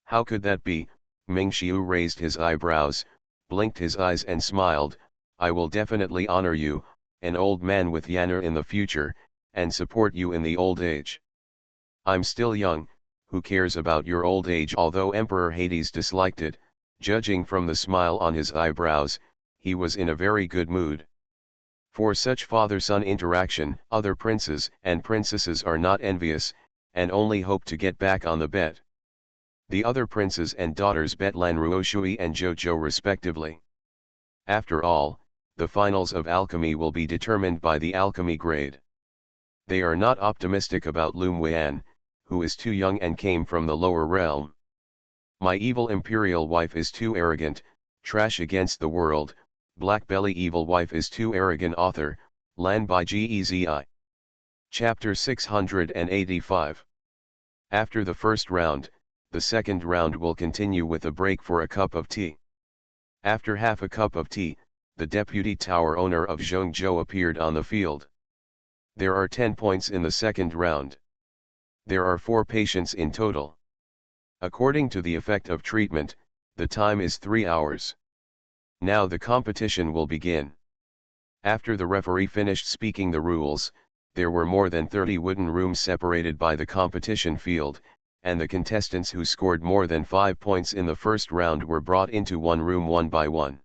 "How could that be?" Ming Xiu raised his eyebrows, blinked his eyes and smiled. "I will definitely honor you, an old man with Yanner in the future, and support you in the old age. I'm still young, who cares about your old age?" Although Emperor Hades disliked it, judging from the smile on his eyebrows, he was in a very good mood. For such father-son interaction, other princes and princesses are not envious, and only hope to get back on the bet. The other princes and daughters bet Lan Ruoshui and Zhou respectively. After all, the finals of alchemy will be determined by the alchemy grade. They are not optimistic about Lum Weian, who is too young and came from the lower realm. "My evil imperial wife is too arrogant, trash against the world, BlackBelly evil wife is too arrogant." Author, Lan by Gezi. Chapter 685. After the first round, the second round will continue with a break for a cup of tea. After half a cup of tea, the deputy tower owner of Zhongzhou appeared on the field. There are 10 points in the second round. There are 4 patients in total. According to the effect of treatment, the time is 3 hours. Now the competition will begin. After the referee finished speaking the rules, there were more than 30 wooden rooms separated by the competition field, and the contestants who scored more than 5 points in the first round were brought into one room one by one.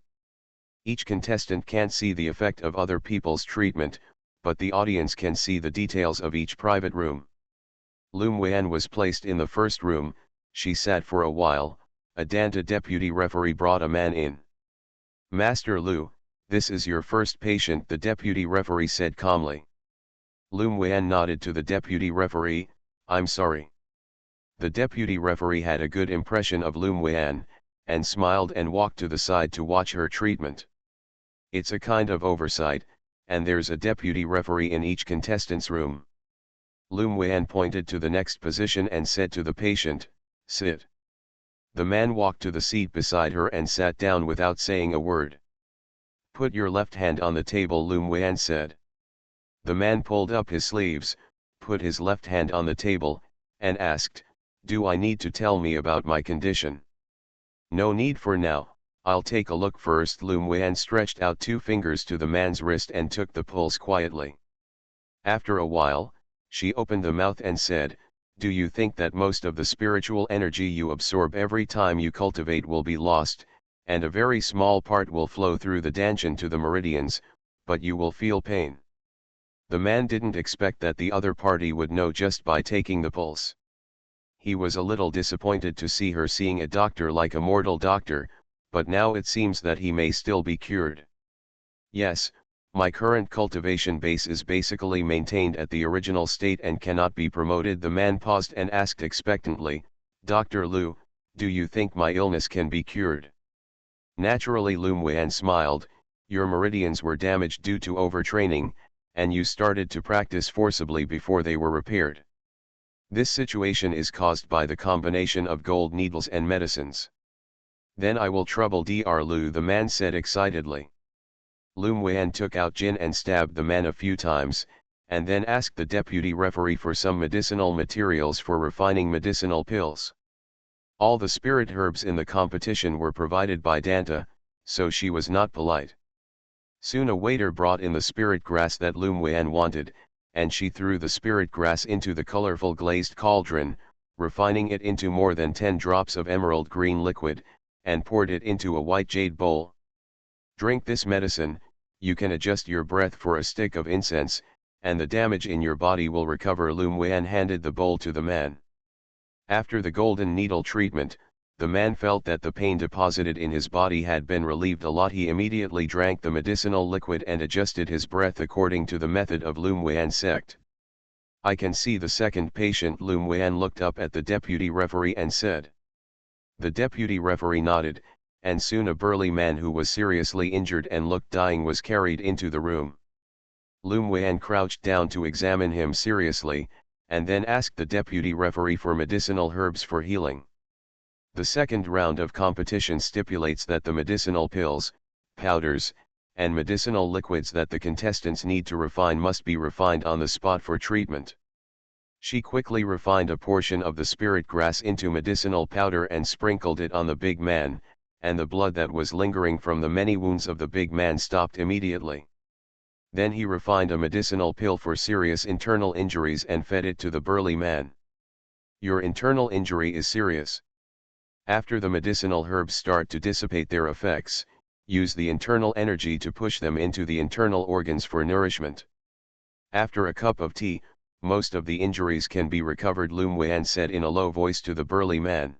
Each contestant can't see the effect of other people's treatment, but the audience can see the details of each private room. Lum Weian was placed in the first room. She sat for a while. A Danta deputy referee brought a man in. "Master Lu, this is your first patient," the deputy referee said calmly. Lum Weian nodded to the deputy referee. "I'm sorry." The deputy referee had a good impression of Lum Weian, and smiled and walked to the side to watch her treatment. It's a kind of oversight, and there's a deputy referee in each contestant's room. Lum Weian pointed to the next position and said to the patient, "Sit." The man walked to the seat beside her and sat down without saying a word. "Put your left hand on the table," Lum Weian said. The man pulled up his sleeves, put his left hand on the table, and asked, "Do I need to tell me about my condition?" "No need for now, I'll take a look first." Lum Weian stretched out 2 fingers to the man's wrist and took the pulse quietly. After a while, she opened the mouth and said, "Do you think that most of the spiritual energy you absorb every time you cultivate will be lost, and a very small part will flow through the dantian to the meridians, but you will feel pain?" The man didn't expect that the other party would know just by taking the pulse. He was a little disappointed to see her seeing a doctor like a mortal doctor, but now it seems that he may still be cured. "Yes, my current cultivation base is basically maintained at the original state and cannot be promoted." The man paused and asked expectantly, "Dr. Lu, do you think my illness can be cured?" Naturally Lum Weian smiled. "Your meridians were damaged due to overtraining, and you started to practice forcibly before they were repaired. This situation is caused by the combination of gold needles and medicines." "Then I will trouble Dr. Lu," the man said excitedly. Lum Weian took out gin and stabbed the man a few times, and then asked the deputy referee for some medicinal materials for refining medicinal pills. All the spirit herbs in the competition were provided by Danta, so she was not polite. Soon a waiter brought in the spirit grass that Lum Weian wanted, and she threw the spirit grass into the colorful glazed cauldron, refining it into more than 10 drops of emerald green liquid, and poured it into a white jade bowl. "Drink this medicine, you can adjust your breath for a stick of incense, and the damage in your body will recover. Lum Wan handed the bowl to the man. After the golden needle treatment, the man felt that the pain deposited in his body had been relieved a lot. He immediately drank the medicinal liquid and adjusted his breath according to the method of Lum Wan's sect. I can see the second patient. Lum Wan looked up at the deputy referee and said. The deputy referee nodded, and soon a burly man who was seriously injured and looked dying was carried into the room. Lum Wan crouched down to examine him seriously, and then asked the deputy referee for medicinal herbs for healing. The second round of competition stipulates that the medicinal pills, powders, and medicinal liquids that the contestants need to refine must be refined on the spot for treatment. She quickly refined a portion of the spirit grass into medicinal powder and sprinkled it on the big man, and the blood that was lingering from the many wounds of the big man stopped immediately. Then he refined a medicinal pill for serious internal injuries and fed it to the burly man. Your internal injury is serious. After the medicinal herbs start to dissipate their effects, use the internal energy to push them into the internal organs for nourishment. After a cup of tea, most of the injuries can be recovered, Lum Wan said in a low voice to the burly man.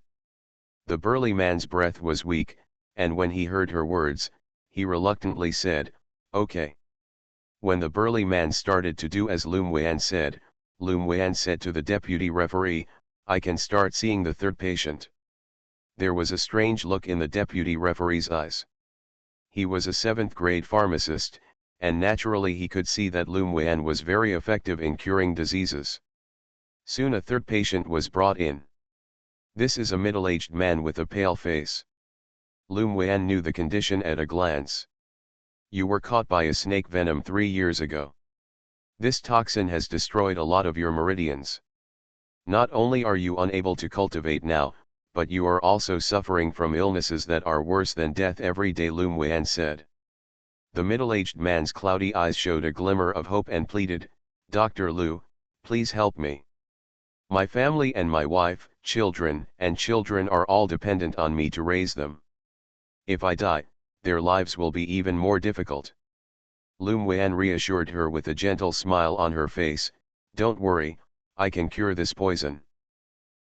The burly man's breath was weak, and when he heard her words, he reluctantly said, "Okay." When the burly man started to do as Lum Wan said to the deputy referee, "I can start seeing the third patient." There was a strange look in the deputy referee's eyes. He was a 7th grade pharmacist, and naturally he could see that Lum Wan was very effective in curing diseases. Soon a third patient was brought in. This is a middle-aged man with a pale face. Lum Wan knew the condition at a glance. You were caught by a snake venom 3 years ago. This toxin has destroyed a lot of your meridians. Not only are you unable to cultivate now, but you are also suffering from illnesses that are worse than death every day, Lum Wan said. The middle-aged man's cloudy eyes showed a glimmer of hope and pleaded, "Dr. Lu, please help me. My family and my wife, children are all dependent on me to raise them. If I die, their lives will be even more difficult." Lum Wan reassured her with a gentle smile on her face, "Don't worry, I can cure this poison."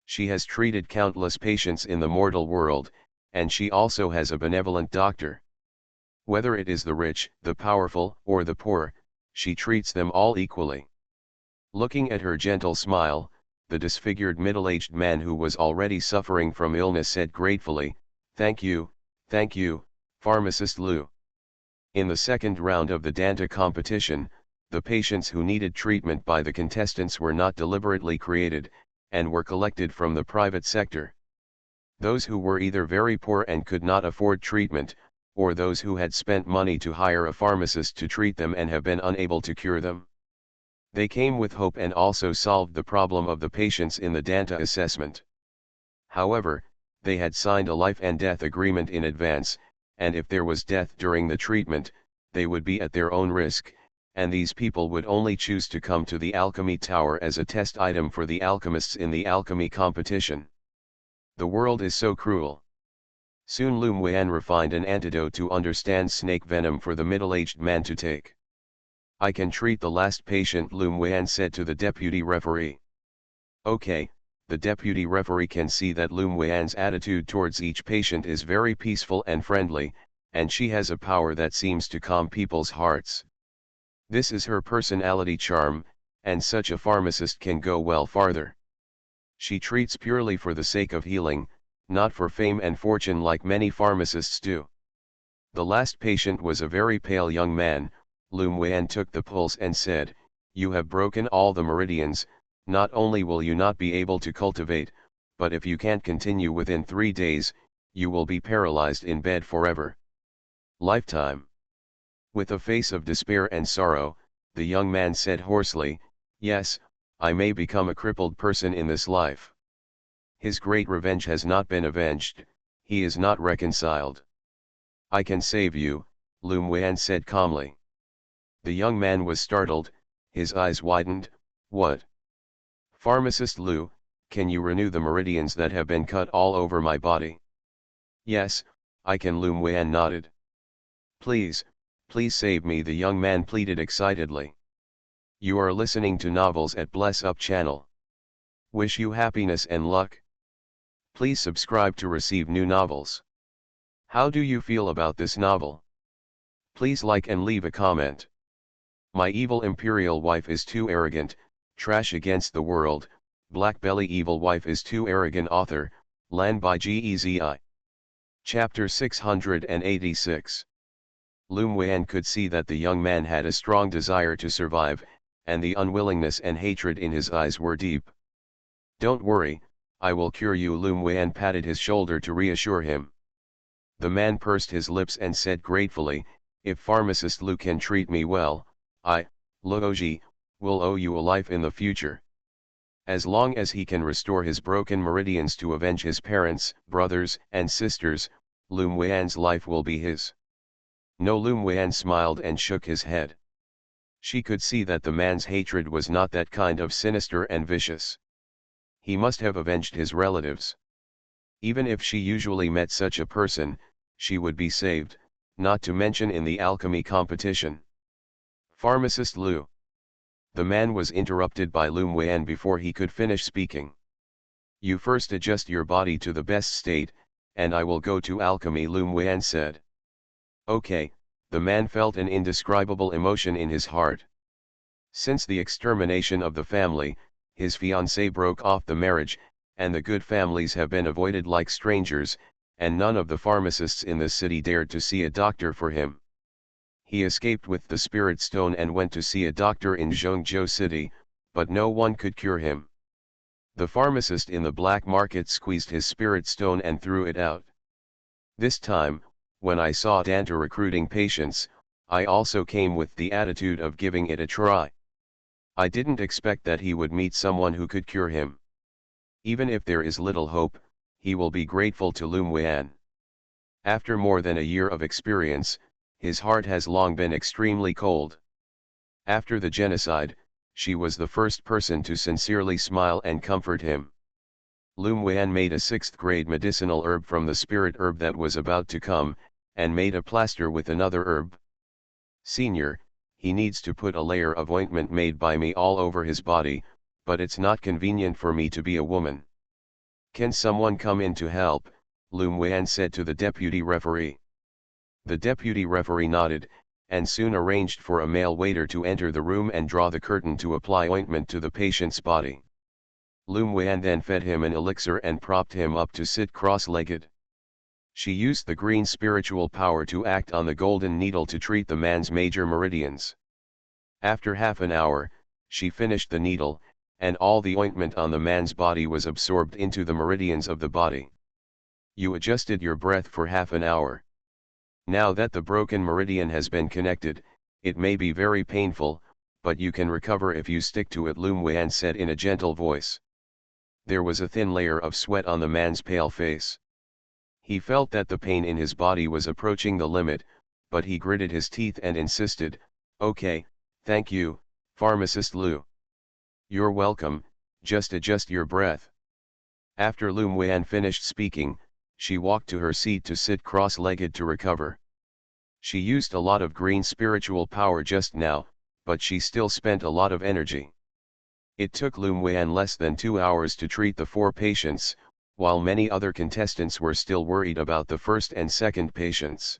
She has treated countless patients in the mortal world, and she also has a benevolent doctor. Whether it is the rich, the powerful, or the poor, she treats them all equally. Looking at her gentle smile, the disfigured middle-aged man who was already suffering from illness said gratefully, thank you, Pharmacist Lu." In the second round of the Danta competition, the patients who needed treatment by the contestants were not deliberately created, and were collected from the private sector. Those who were either very poor and could not afford treatment, or those who had spent money to hire a pharmacist to treat them and have been unable to cure them. They came with hope and also solved the problem of the patients in the Danta assessment. However, they had signed a life and death agreement in advance, and if there was death during the treatment, they would be at their own risk, and these people would only choose to come to the alchemy tower as a test item for the alchemists in the alchemy competition. The world is so cruel. Soon Lum Wan refined an antidote to understand snake venom for the middle-aged man to take. "I can treat the last patient," Lum Wan said to the deputy referee. Okay, the deputy referee can see that Lum Wan's attitude towards each patient is very peaceful and friendly, and she has a power that seems to calm people's hearts. This is her personality charm, and such a pharmacist can go well farther. She treats purely for the sake of healing, not for fame and fortune like many pharmacists do. The last patient was a very pale young man. Lum Wan took the pulse and said, "You have broken all the meridians. Not only will you not be able to cultivate, but if you can't continue within 3 days, you will be paralyzed in bed forever. Lifetime." With a face of despair and sorrow, the young man said hoarsely, "Yes, I may become a crippled person in this life. His great revenge has not been avenged, he is not reconciled." "I can save you," Lum Wan said calmly. The young man was startled, his eyes widened. "What? Pharmacist Lu, can you renew the meridians that have been cut all over my body?" "Yes, I can," Lum Wan nodded. Please save me," the young man pleaded excitedly. You are listening to Novels at Bless Up channel. Wish you happiness and luck. Please subscribe to receive new novels. How do you feel about this novel? Please like and leave a comment. My evil imperial wife is too arrogant, trash against the world, BlackBelly evil wife is too arrogant author, Lan by Gezi. Chapter 686. Lum Wan could see that the young man had a strong desire to survive, and the unwillingness and hatred in his eyes were deep. Don't worry, I will cure you. Lum Wan patted his shoulder to reassure him. The man pursed his lips and said gratefully, if Pharmacist Lu can treat me well, I, Luoji, will owe you a life in the future. As long as he can restore his broken meridians to avenge his parents, brothers, and sisters, Lum Wan's life will be his. No. Lum Wan smiled and shook his head. She could see that the man's hatred was not that kind of sinister and vicious. He must have avenged his relatives. Even if she usually met such a person, she would be saved, not to mention in the alchemy competition. Pharmacist Lu. The man was interrupted by Lum Wan before he could finish speaking. You first adjust your body to the best state, and I will go to alchemy. Lum Wan said. Okay. The man felt an indescribable emotion in his heart. Since the extermination of the family, his fiancée broke off the marriage, and the good families have been avoided like strangers, and none of the pharmacists in the city dared to see a doctor for him. He escaped with the spirit stone and went to see a doctor in Zhongzhou city, but no one could cure him. The pharmacist in the black market squeezed his spirit stone and threw it out. This time, when I saw Danta recruiting patients, I also came with the attitude of giving it a try. I didn't expect that he would meet someone who could cure him. Even if there is little hope, he will be grateful to Lum Wan. After more than a year of experience, his heart has long been extremely cold. After the genocide, she was the first person to sincerely smile and comfort him. Lum Wan made a 6th grade medicinal herb from the spirit herb that was about to come, and made a plaster with another herb. Senior, he needs to put a layer of ointment made by me all over his body, but it's not convenient for me to be a woman. Can someone come in to help? Lum Wan said to the deputy referee. The deputy referee nodded, and soon arranged for a male waiter to enter the room and draw the curtain to apply ointment to the patient's body. Lum Wan then fed him an elixir and propped him up to sit cross-legged. She used the green spiritual power to act on the golden needle to treat the man's major meridians. After half an hour, she finished the needle, and all the ointment on the man's body was absorbed into the meridians of the body. You adjusted your breath for half an hour. Now that the broken meridian has been connected, it may be very painful, but you can recover if you stick to it, Lum Wan said in a gentle voice. There was a thin layer of sweat on the man's pale face. He felt that the pain in his body was approaching the limit, but he gritted his teeth and insisted, okay, thank you, Pharmacist Lu. You're welcome, just adjust your breath. After Lum Wan finished speaking, she walked to her seat to sit cross-legged to recover. She used a lot of green spiritual power just now, but she still spent a lot of energy. It took Lum Wan less than 2 hours to treat the 4 patients, while many other contestants were still worried about the first and second patients.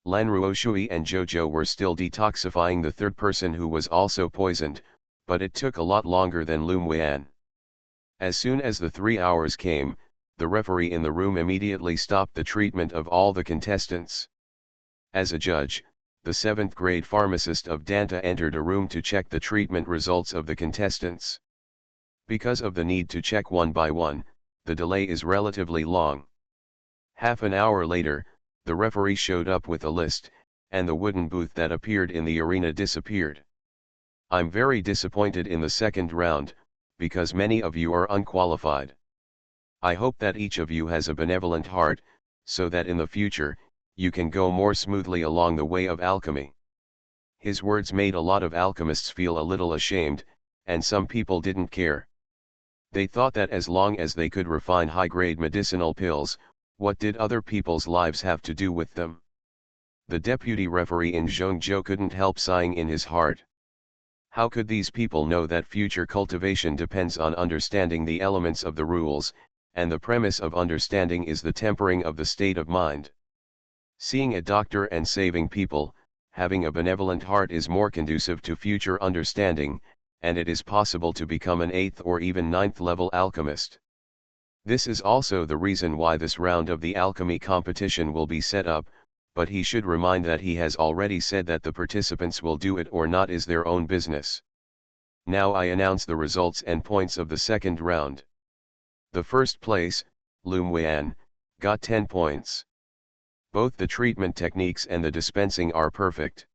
Lan Ruoshui and Jojo were still detoxifying the 3rd person who was also poisoned, but it took a lot longer than Lum Wan. As soon as the 3 hours came, the referee in the room immediately stopped the treatment of all the contestants. As a judge, the 7th grade pharmacist of Danta entered a room to check the treatment results of the contestants. Because of the need to check one by one, the delay is relatively long. Half an hour later, the referee showed up with a list, and the wooden booth that appeared in the arena disappeared. I'm very disappointed in the 2nd round, because many of you are unqualified. I hope that each of you has a benevolent heart, so that in the future, you can go more smoothly along the way of alchemy. His words made a lot of alchemists feel a little ashamed, and some people didn't care. They thought that as long as they could refine high-grade medicinal pills, what did other people's lives have to do with them? The deputy referee in Zhongzhou couldn't help sighing in his heart. How could these people know that future cultivation depends on understanding the elements of the rules, and the premise of understanding is the tempering of the state of mind? Seeing a doctor and saving people, having a benevolent heart is more conducive to future understanding, and it is possible to become an 8th or even 9th level alchemist. This is also the reason why this round of the alchemy competition will be set up, but he should remind that he has already said that the participants will do it or not is their own business. Now I announce the results and points of the second round. The first place, Lum Weian, got 10 points. Both the treatment techniques and the dispensing are perfect.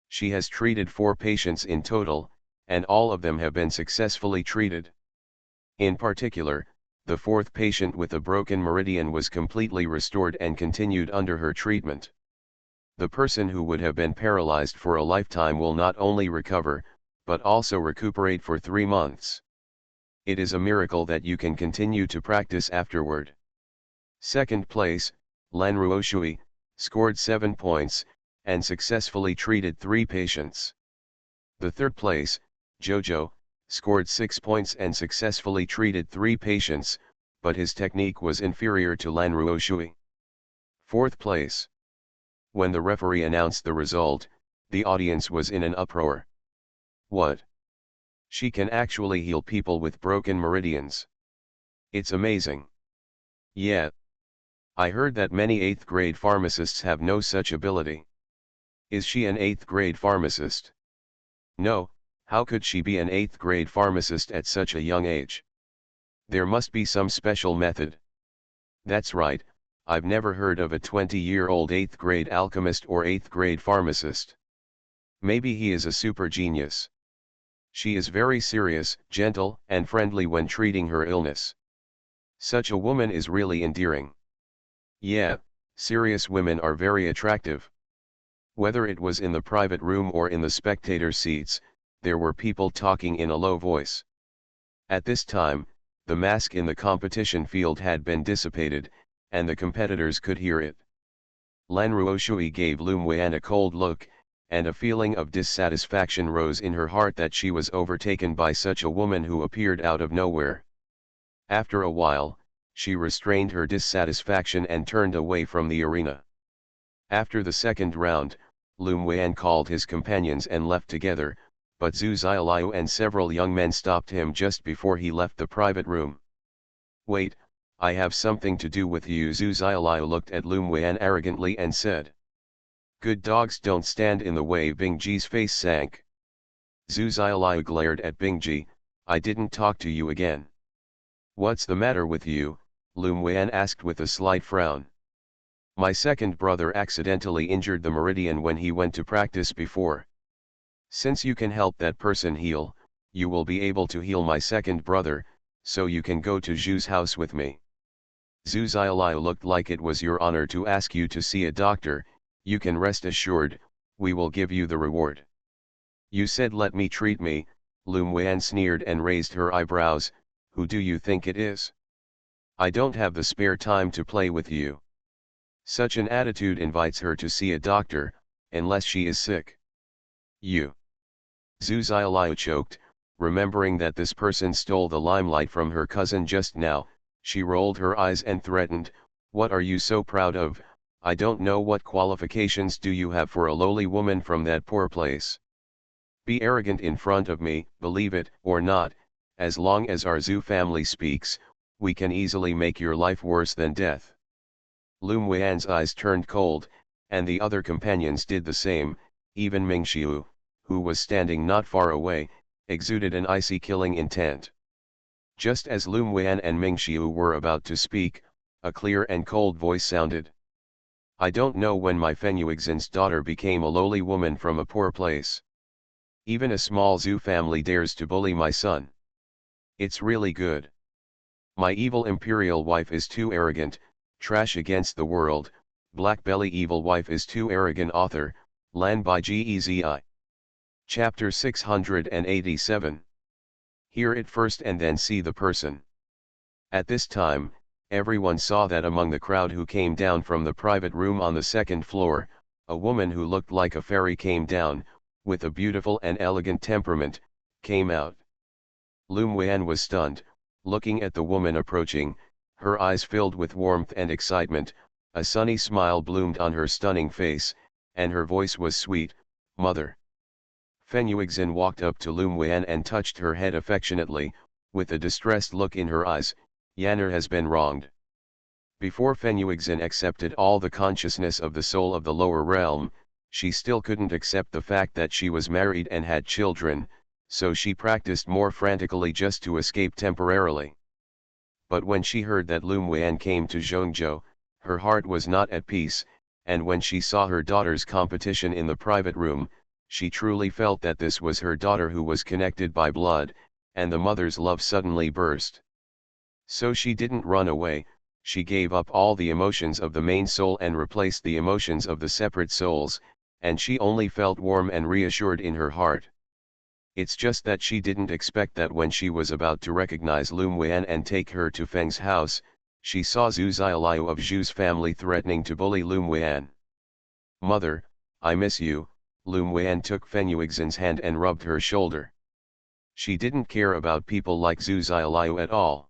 She has treated 4 patients in total, and all of them have been successfully treated. In particular, the 4th patient with a broken meridian was completely restored and continued under her treatment. The person who would have been paralyzed for a lifetime will not only recover, but also recuperate for 3 months. It is a miracle that you can continue to practice afterward. Second place, Lan Ruoshui, scored 7 points, and successfully treated 3 patients. The third place, Jojo, scored 6 points and successfully treated 3 patients, but his technique was inferior to Lan Ruoshui. Fourth place. When the referee announced the result, the audience was in an uproar. What? She can actually heal people with broken meridians. It's amazing. Yeah. I heard that many 8th grade pharmacists have no such ability. Is she an 8th grade pharmacist? No, how could she be an 8th grade pharmacist at such a young age? There must be some special method. That's right, I've never heard of a 20-year-old 8th grade alchemist or 8th grade pharmacist. Maybe he is a super genius. She is very serious, gentle, and friendly when treating her illness. Such a woman is really endearing. Yeah, serious women are very attractive. Whether it was in the private room or in the spectator seats, there were people talking in a low voice. At this time, the mask in the competition field had been dissipated, and the competitors could hear it. Lan Ruoshui gave Lum Weian a cold look, and a feeling of dissatisfaction rose in her heart that she was overtaken by such a woman who appeared out of nowhere. After a while, she restrained her dissatisfaction and turned away from the arena. After the second round, Lum Weian called his companions and left together, but Zhu Xiaoliu and several young men stopped him just before he left the private room. Wait, I have something to do with you. Zhu Xiaoliu looked at Lum Weian arrogantly and said. Good dogs don't stand in the way. Bingji's face sank. Zhu Xiaoliu glared at Bingji. I didn't talk to you again. What's the matter with you? Lum Weian asked with a slight frown. My second brother accidentally injured the meridian when he went to practice before. Since you can help that person heal, you will be able to heal my second brother, so you can go to Zhu's house with me. Zhu Xiaoliu looked like it was your honor to ask you to see a doctor. You can rest assured, we will give you the reward. You said let me treat me, Lum Weian sneered and raised her eyebrows. Who do you think it is? I don't have the spare time to play with you. Such an attitude invites her to see a doctor, unless she is sick. You. Zhu Xiaoliu choked, remembering that this person stole the limelight from her cousin just now. She rolled her eyes and threatened, what are you so proud of? I don't know what qualifications do you have for a lowly woman from that poor place. Be arrogant in front of me, believe it or not, as long as our Zhu family speaks, we can easily make your life worse than death. Lum Weian's eyes turned cold, and the other companions did the same. Even Mingxiu, who was standing not far away, exuded an icy killing intent. Just as Lum Weian and Mingxiu were about to speak, a clear and cold voice sounded. I don't know when my Fenyuixin's daughter became a lowly woman from a poor place. Even a small Zhu family dares to bully my son. It's really good. My evil imperial wife is too arrogant, trash against the world, BlackBelly evil wife is too arrogant. Author, Lan by Gezi. Chapter 687. Hear it first and then see the person. At this time, everyone saw that among the crowd who came down from the private room on the second floor, a woman who looked like a fairy came down, with a beautiful and elegant temperament, came out. Lum Wan was stunned, looking at the woman approaching, her eyes filled with warmth and excitement, a sunny smile bloomed on her stunning face, and her voice was sweet, "Mother." Fenyuixin walked up to Lum Wan and touched her head affectionately, with a distressed look in her eyes. "Yanner has been wronged." Before Fenyuixin accepted all the consciousness of the soul of the lower realm, she still couldn't accept the fact that she was married and had children, so she practiced more frantically just to escape temporarily. But when she heard that Lum Wan came to Zhongzhou, her heart was not at peace, and when she saw her daughter's competition in the private room, she truly felt that this was her daughter who was connected by blood, and the mother's love suddenly burst. So she didn't run away, she gave up all the emotions of the main soul and replaced the emotions of the separate souls, and she only felt warm and reassured in her heart. It's just that she didn't expect that when she was about to recognize Lum Wan and take her to Feng's house, she saw Zhu Xiaoliu of Zhu's family threatening to bully Lum Wan. "Mother, I miss you." Lum Wan took Fenyuixin's hand and rubbed her shoulder. She didn't care about people like Zhu Xiaoliu at all.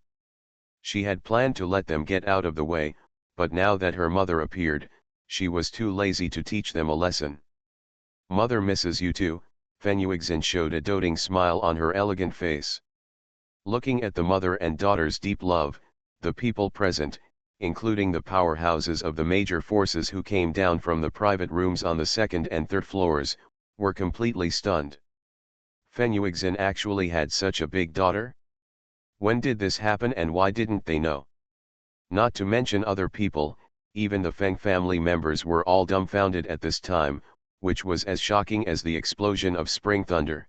She had planned to let them get out of the way, but now that her mother appeared, she was too lazy to teach them a lesson. "Mother misses you too." Fenyuixin showed a doting smile on her elegant face. Looking at the mother and daughter's deep love, the people present, including the powerhouses of the major forces who came down from the private rooms on the second and third floors, were completely stunned. Fenyuixin actually had such a big daughter? When did this happen and why didn't they know? Not to mention other people, even the Feng family members were all dumbfounded at this time, which was as shocking as the explosion of spring thunder.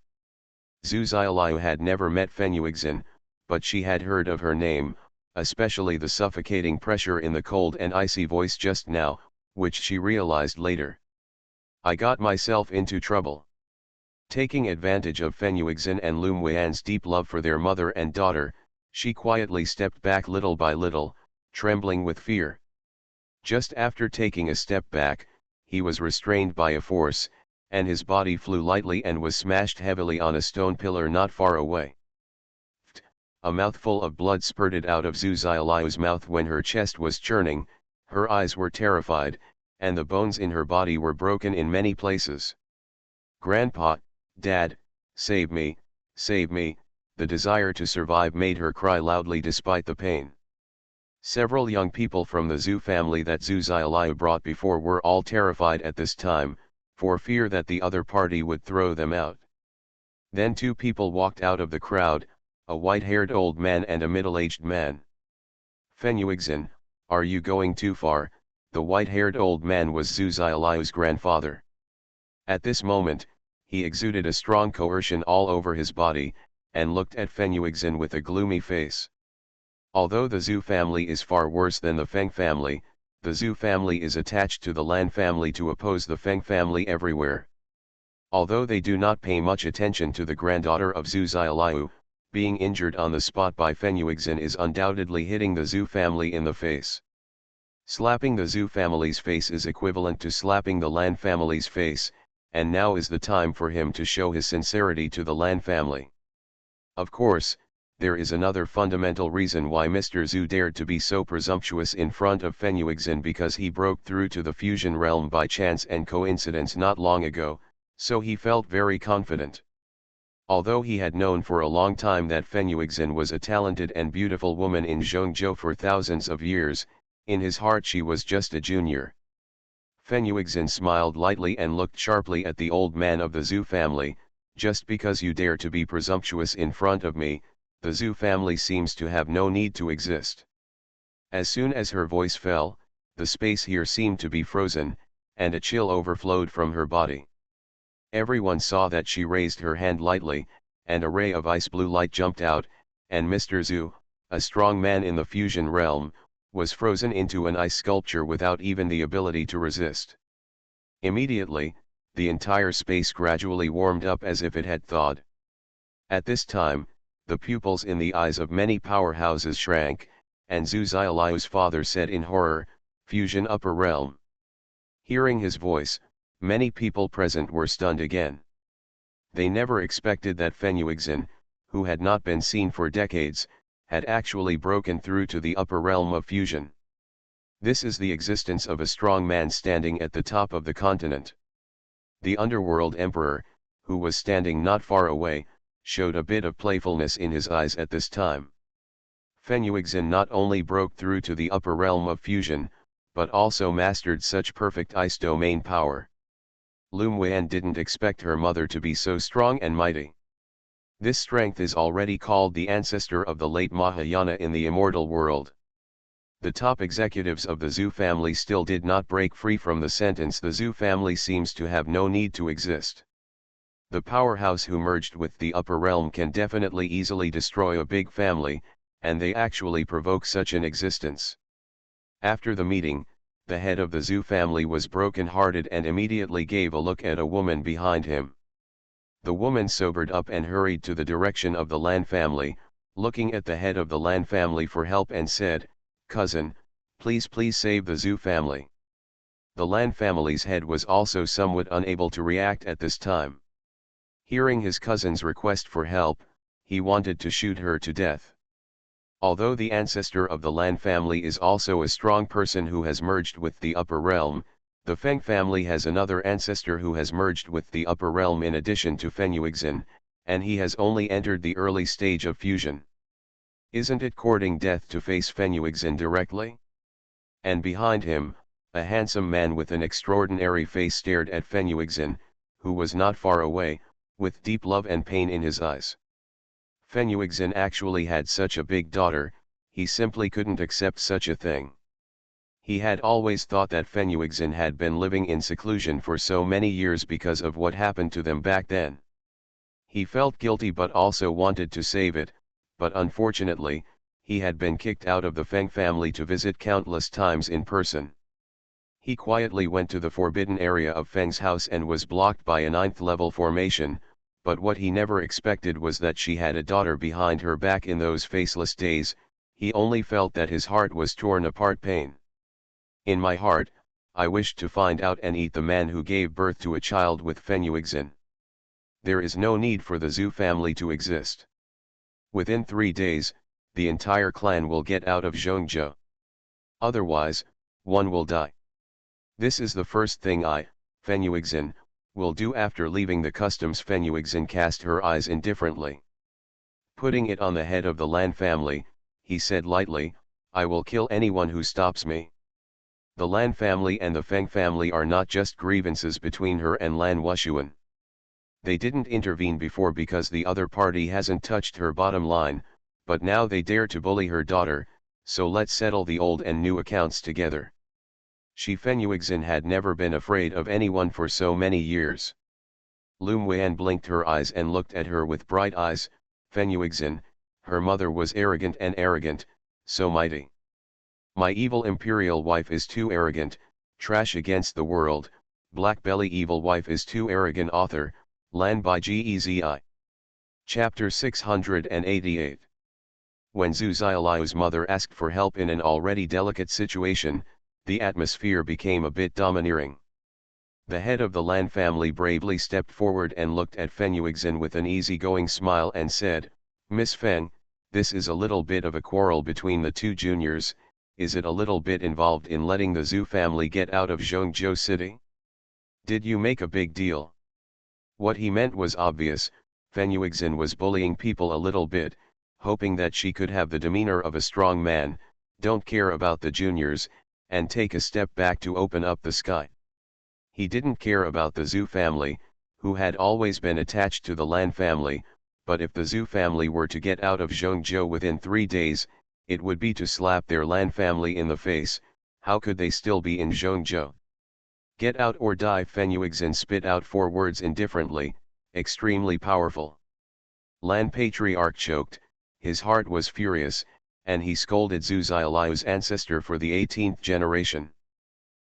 Zhu Xiaoliu had never met Fenyuixin, but she had heard of her name, especially the suffocating pressure in the cold and icy voice just now, which she realized later. "I got myself into trouble." Taking advantage of Fenyuixin and Lum Wan's deep love for their mother and daughter, she quietly stepped back little by little, trembling with fear. Just after taking a step back, he was restrained by a force, and his body flew lightly and was smashed heavily on a stone pillar not far away. A mouthful of blood spurted out of Zhu Xiaoliu's mouth when her chest was churning, her eyes were terrified, and the bones in her body were broken in many places. "Grandpa, Dad, save me, save me." The desire to survive made her cry loudly despite the pain. Several young people from the Zhu family that Zhu Xiaoliu brought before were all terrified at this time, for fear that the other party would throw them out. Then two people walked out of the crowd, a white-haired old man and a middle-aged man. "Fenyuixin, are you going too far?" The white-haired old man was Zhu Xiaoliu's grandfather. At this moment, he exuded a strong coercion all over his body, and looked at Fenyuixin with a gloomy face. Although the Zhu family is far worse than the Feng family, the Zhu family is attached to the Lan family to oppose the Feng family everywhere. Although they do not pay much attention to the granddaughter of Zhu Xiaoliu, being injured on the spot by Fenyuixin is undoubtedly hitting the Zhu family in the face. Slapping the Zhu family's face is equivalent to slapping the Lan family's face, and now is the time for him to show his sincerity to the Lan family. Of course, there is another fundamental reason why Mr. Zhu dared to be so presumptuous in front of Fenyuixin, because he broke through to the fusion realm by chance and coincidence not long ago, so he felt very confident. Although he had known for a long time that Fenyuixin was a talented and beautiful woman in Zhongzhou for thousands of years, in his heart she was just a junior. Fenyuixin smiled lightly and looked sharply at the old man of the Zhu family. "Just because you dare to be presumptuous in front of me, the Zhu family seems to have no need to exist." As soon as her voice fell, the space here seemed to be frozen, and a chill overflowed from her body. Everyone saw that she raised her hand lightly, and a ray of ice blue light jumped out, and Mr. Zhu, a strong man in the fusion realm, was frozen into an ice sculpture without even the ability to resist. Immediately, the entire space gradually warmed up as if it had thawed. At this time, the pupils in the eyes of many powerhouses shrank, and Zhu Xiaoliu's father said in horror, "Fusion upper realm." Hearing his voice, many people present were stunned again. They never expected that Fenyuixin, who had not been seen for decades, had actually broken through to the upper realm of fusion. This is the existence of a strong man standing at the top of the continent. The underworld emperor, who was standing not far away, showed a bit of playfulness in his eyes at this time. Fenyuixin not only broke through to the upper realm of fusion, but also mastered such perfect ice domain power. Lum Wen didn't expect her mother to be so strong and mighty. This strength is already called the ancestor of the late Mahayana in the immortal world. The top executives of the Zhou family still did not break free from the sentence the Zhou family seems to have no need to exist. The powerhouse who merged with the upper realm can definitely easily destroy a big family, and they actually provoke such an existence. After the meeting, the head of the Zhou family was broken-hearted and immediately gave a look at a woman behind him. The woman sobered up and hurried to the direction of the Lan family, looking at the head of the Lan family for help and said, "Cousin, please save the Zhou family." The Lan family's head was also somewhat unable to react at this time. Hearing his cousin's request for help, he wanted to shoot her to death. Although the ancestor of the Lan family is also a strong person who has merged with the upper realm, the Feng family has another ancestor who has merged with the upper realm in addition to Fenyuixin, and he has only entered the early stage of fusion. Isn't it courting death to face Fenyuixin directly? And behind him, a handsome man with an extraordinary face stared at Fenyuixin, who was not far away, with deep love and pain in his eyes. Fenyuixin actually had such a big daughter, he simply couldn't accept such a thing. He had always thought that Fenyuixin had been living in seclusion for so many years because of what happened to them back then. He felt guilty but also wanted to save it, but unfortunately, he had been kicked out of the Feng family to visit countless times in person. He quietly went to the forbidden area of Feng's house and was blocked by a 9th level formation, but what he never expected was that she had a daughter behind her back in those faceless days. He only felt that his heart was torn apart pain. In my heart, I wished to find out and eat the man who gave birth to a child with Fenyuixin. There is no need for the Zhou family to exist. Within 3 days, the entire clan will get out of Zhongzhou. Otherwise, one will die. This is the first thing I, Fenyuixin, will do after leaving the customs. Fenyuixin cast her eyes indifferently. Putting it on the head of the Lan family, he said lightly, "I will kill anyone who stops me." The Lan family and the Feng family are not just grievances between her and Lan Wushuan. They didn't intervene before because the other party hasn't touched her bottom line, but now they dare to bully her daughter, so let's settle the old and new accounts together. She Fenyuixin had never been afraid of anyone for so many years. Lum Wen blinked her eyes and looked at her with bright eyes. Fenyuixin, her mother was arrogant, so mighty. My evil imperial wife is too arrogant, trash against the world, BlackBelly evil wife is too arrogant. Author, Lan by Gezi. Chapter 688. When Zhu Xiaoliu's mother asked for help in an already delicate situation, the atmosphere became a bit domineering. The head of the Lan family bravely stepped forward and looked at Fenyuixin with an easygoing smile and said, "Miss Feng, this is a little bit of a quarrel between the two juniors. Is it a little bit involved in letting the Zhou family get out of Zhongzhou city? Did you make a big deal?" What he meant was obvious. Fenyuixin was bullying people a little bit, hoping that she could have the demeanor of a strong man, don't care about the juniors, and take a step back to open up the sky. He didn't care about the Zhou family, who had always been attached to the Lan family, but if the Zhou family were to get out of Zhongzhou within 3 days, it would be to slap their Lan family in the face. How could they still be in Zhongzhou? Get out or die. Fenyuixin spit out 4 words indifferently, extremely powerful. Lan Patriarch choked, his heart was furious, and he scolded Zhu Xiaoliu's ancestor for the 18th generation.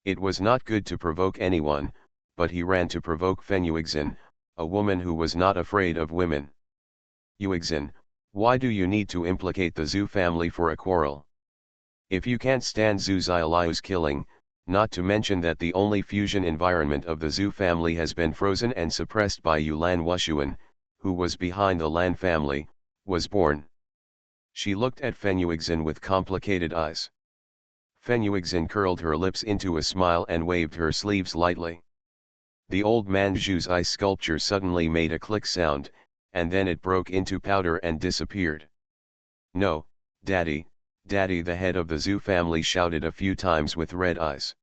It was not good to provoke anyone, but he ran to provoke Fenyuixin, a woman who was not afraid of women. "Yuixin, why do you need to implicate the Zhou family for a quarrel? If you can't stand Zhu Xiaoliu's killing, not to mention that the only fusion environment of the Zhu family has been frozen and suppressed by Yu Lan Wushuan, who was behind the Lan family, was born. She looked at Feng Yuexin with complicated eyes. Feng Yuexin curled her lips into a smile and waved her sleeves lightly. The old man Zhu's ice sculpture suddenly made a click sound, and then it broke into powder and disappeared. "No, Daddy, Daddy!" the head of the Zhu family shouted a few times with red eyes.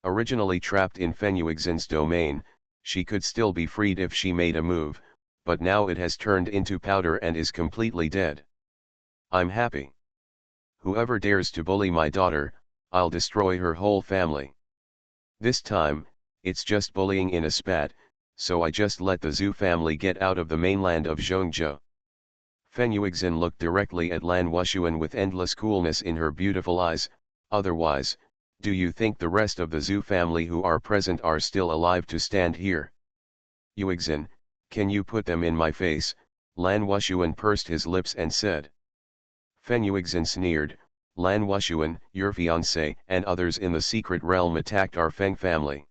Originally trapped in Feng Yuexin's domain, she could still be freed if she made a move, but now it has turned into powder and is completely dead. "I'm happy. Whoever dares to bully my daughter, I'll destroy her whole family. This time, it's just bullying in a spat, so I just let the Zhu family get out of the mainland of Zhongzhou." Feng Yuexin looked directly at Lan Wushuan with endless coolness in her beautiful eyes. "Otherwise, do you think the rest of the Zhu family who are present are still alive to stand here? Yuexin, can you put them in my face?" Lan Wushuan pursed his lips and said. Feng Yuexin sneered, "Lan Wushuan, your fiancé and others in the secret realm attacked our Feng family.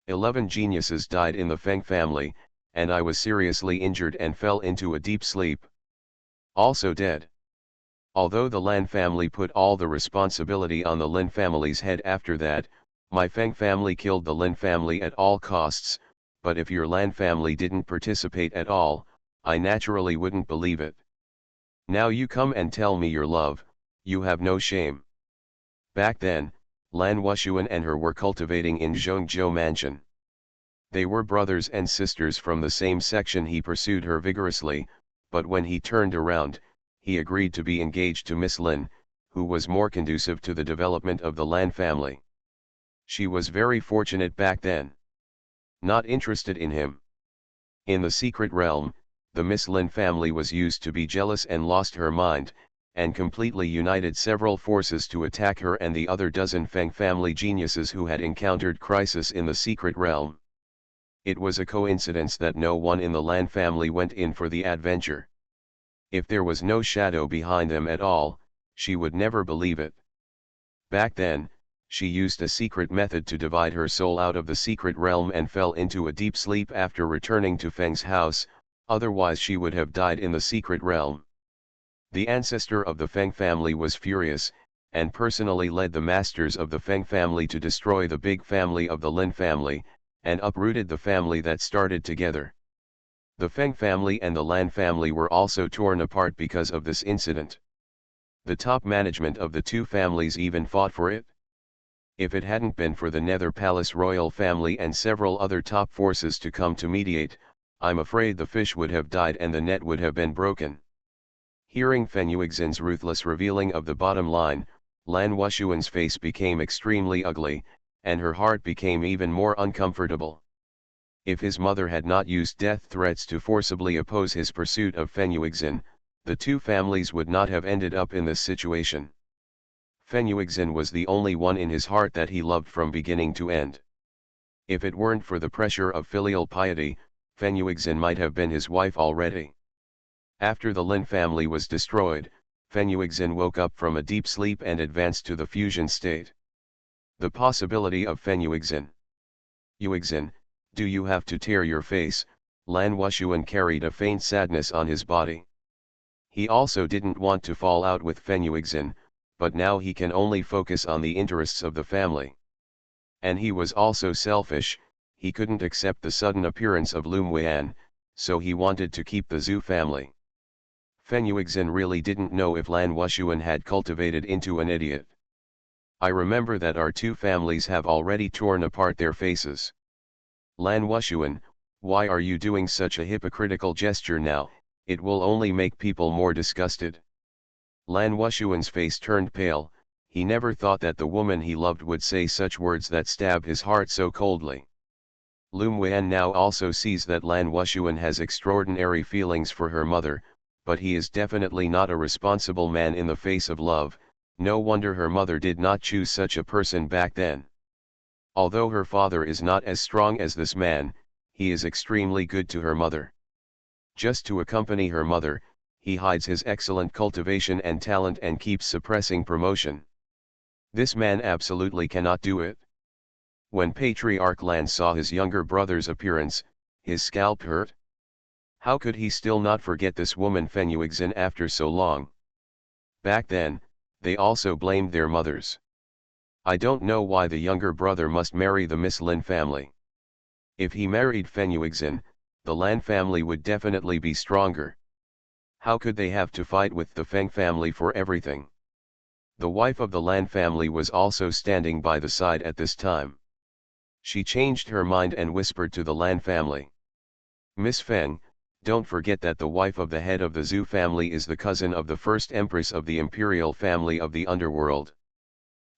11 geniuses died in the Feng family, and I was seriously injured and fell into a deep sleep. Also dead. Although the Lan family put all the responsibility on the Lin family's head after that, my Feng family killed the Lin family at all costs, but if your Lan family didn't participate at all, I naturally wouldn't believe it. Now you come and tell me your love, you have no shame." Back then, Lan Wushuan and her were cultivating in Zhongzhou mansion. They were brothers and sisters from the same section. He pursued her vigorously, but when he turned around, he agreed to be engaged to Miss Lin, who was more conducive to the development of the Lan family. She was very fortunate back then. Not interested in him. In the secret realm, the Miss Lin family was used to be jealous and lost her mind, and completely united several forces to attack her and the other dozen Feng family geniuses who had encountered crisis in the secret realm. It was a coincidence that no one in the Lan family went in for the adventure. If there was no shadow behind them at all, she would never believe it. Back then, she used a secret method to divide her soul out of the secret realm and fell into a deep sleep after returning to Feng's house, otherwise she would have died in the secret realm. The ancestor of the Feng family was furious, and personally led the masters of the Feng family to destroy the big family of the Lin family, and uprooted the family that started together. The Feng family and the Lan family were also torn apart because of this incident. The top management of the two families even fought for it. If it hadn't been for the Nether Palace royal family and several other top forces to come to mediate, I'm afraid the fish would have died and the net would have been broken. Hearing Feng Yuexin's ruthless revealing of the bottom line, Lan Wushuan's face became extremely ugly, and her heart became even more uncomfortable. If his mother had not used death threats to forcibly oppose his pursuit of Feng Yuexin, the two families would not have ended up in this situation. Feng Yuexin was the only one in his heart that he loved from beginning to end. If it weren't for the pressure of filial piety, Feng Yuexin might have been his wife already. After the Lin family was destroyed, Feng Yuexin woke up from a deep sleep and advanced to the fusion state. The possibility of Feng Yuexin. "Yuexin, do you have to tear your face?" Lan Wushuan carried a faint sadness on his body. He also didn't want to fall out with Feng Yuexin, but now he can only focus on the interests of the family. And he was also selfish, he couldn't accept the sudden appearance of Lum Weian, so he wanted to keep the Zhu family. Feng Yuexin really didn't know if Lan Wushuan had cultivated into an idiot. "I remember that our two families have already torn apart their faces. Lan Wushuan, why are you doing such a hypocritical gesture now? It will only make people more disgusted." Lan Wushuan's face turned pale. He never thought that the woman he loved would say such words that stabbed his heart so coldly. Lum Weian now also sees that Lan Wushuan has extraordinary feelings for her mother, but he is definitely not a responsible man in the face of love. No wonder her mother did not choose such a person back then. Although her father is not as strong as this man, he is extremely good to her mother. Just to accompany her mother, he hides his excellent cultivation and talent and keeps suppressing promotion. This man absolutely cannot do it. When Patriarch Lan saw his younger brother's appearance, his scalp hurt. How could he still not forget this woman Fenuixin after so long? Back then, they also blamed their mothers. I don't know why the younger brother must marry the Miss Lin family. If he married Fenuixin, the Lan family would definitely be stronger. How could they have to fight with the Feng family for everything? The wife of the Lan family was also standing by the side at this time. She changed her mind and whispered to the Lan family. Miss Feng, don't forget that the wife of the head of the Zhu family is the cousin of the first empress of the Imperial family of the underworld.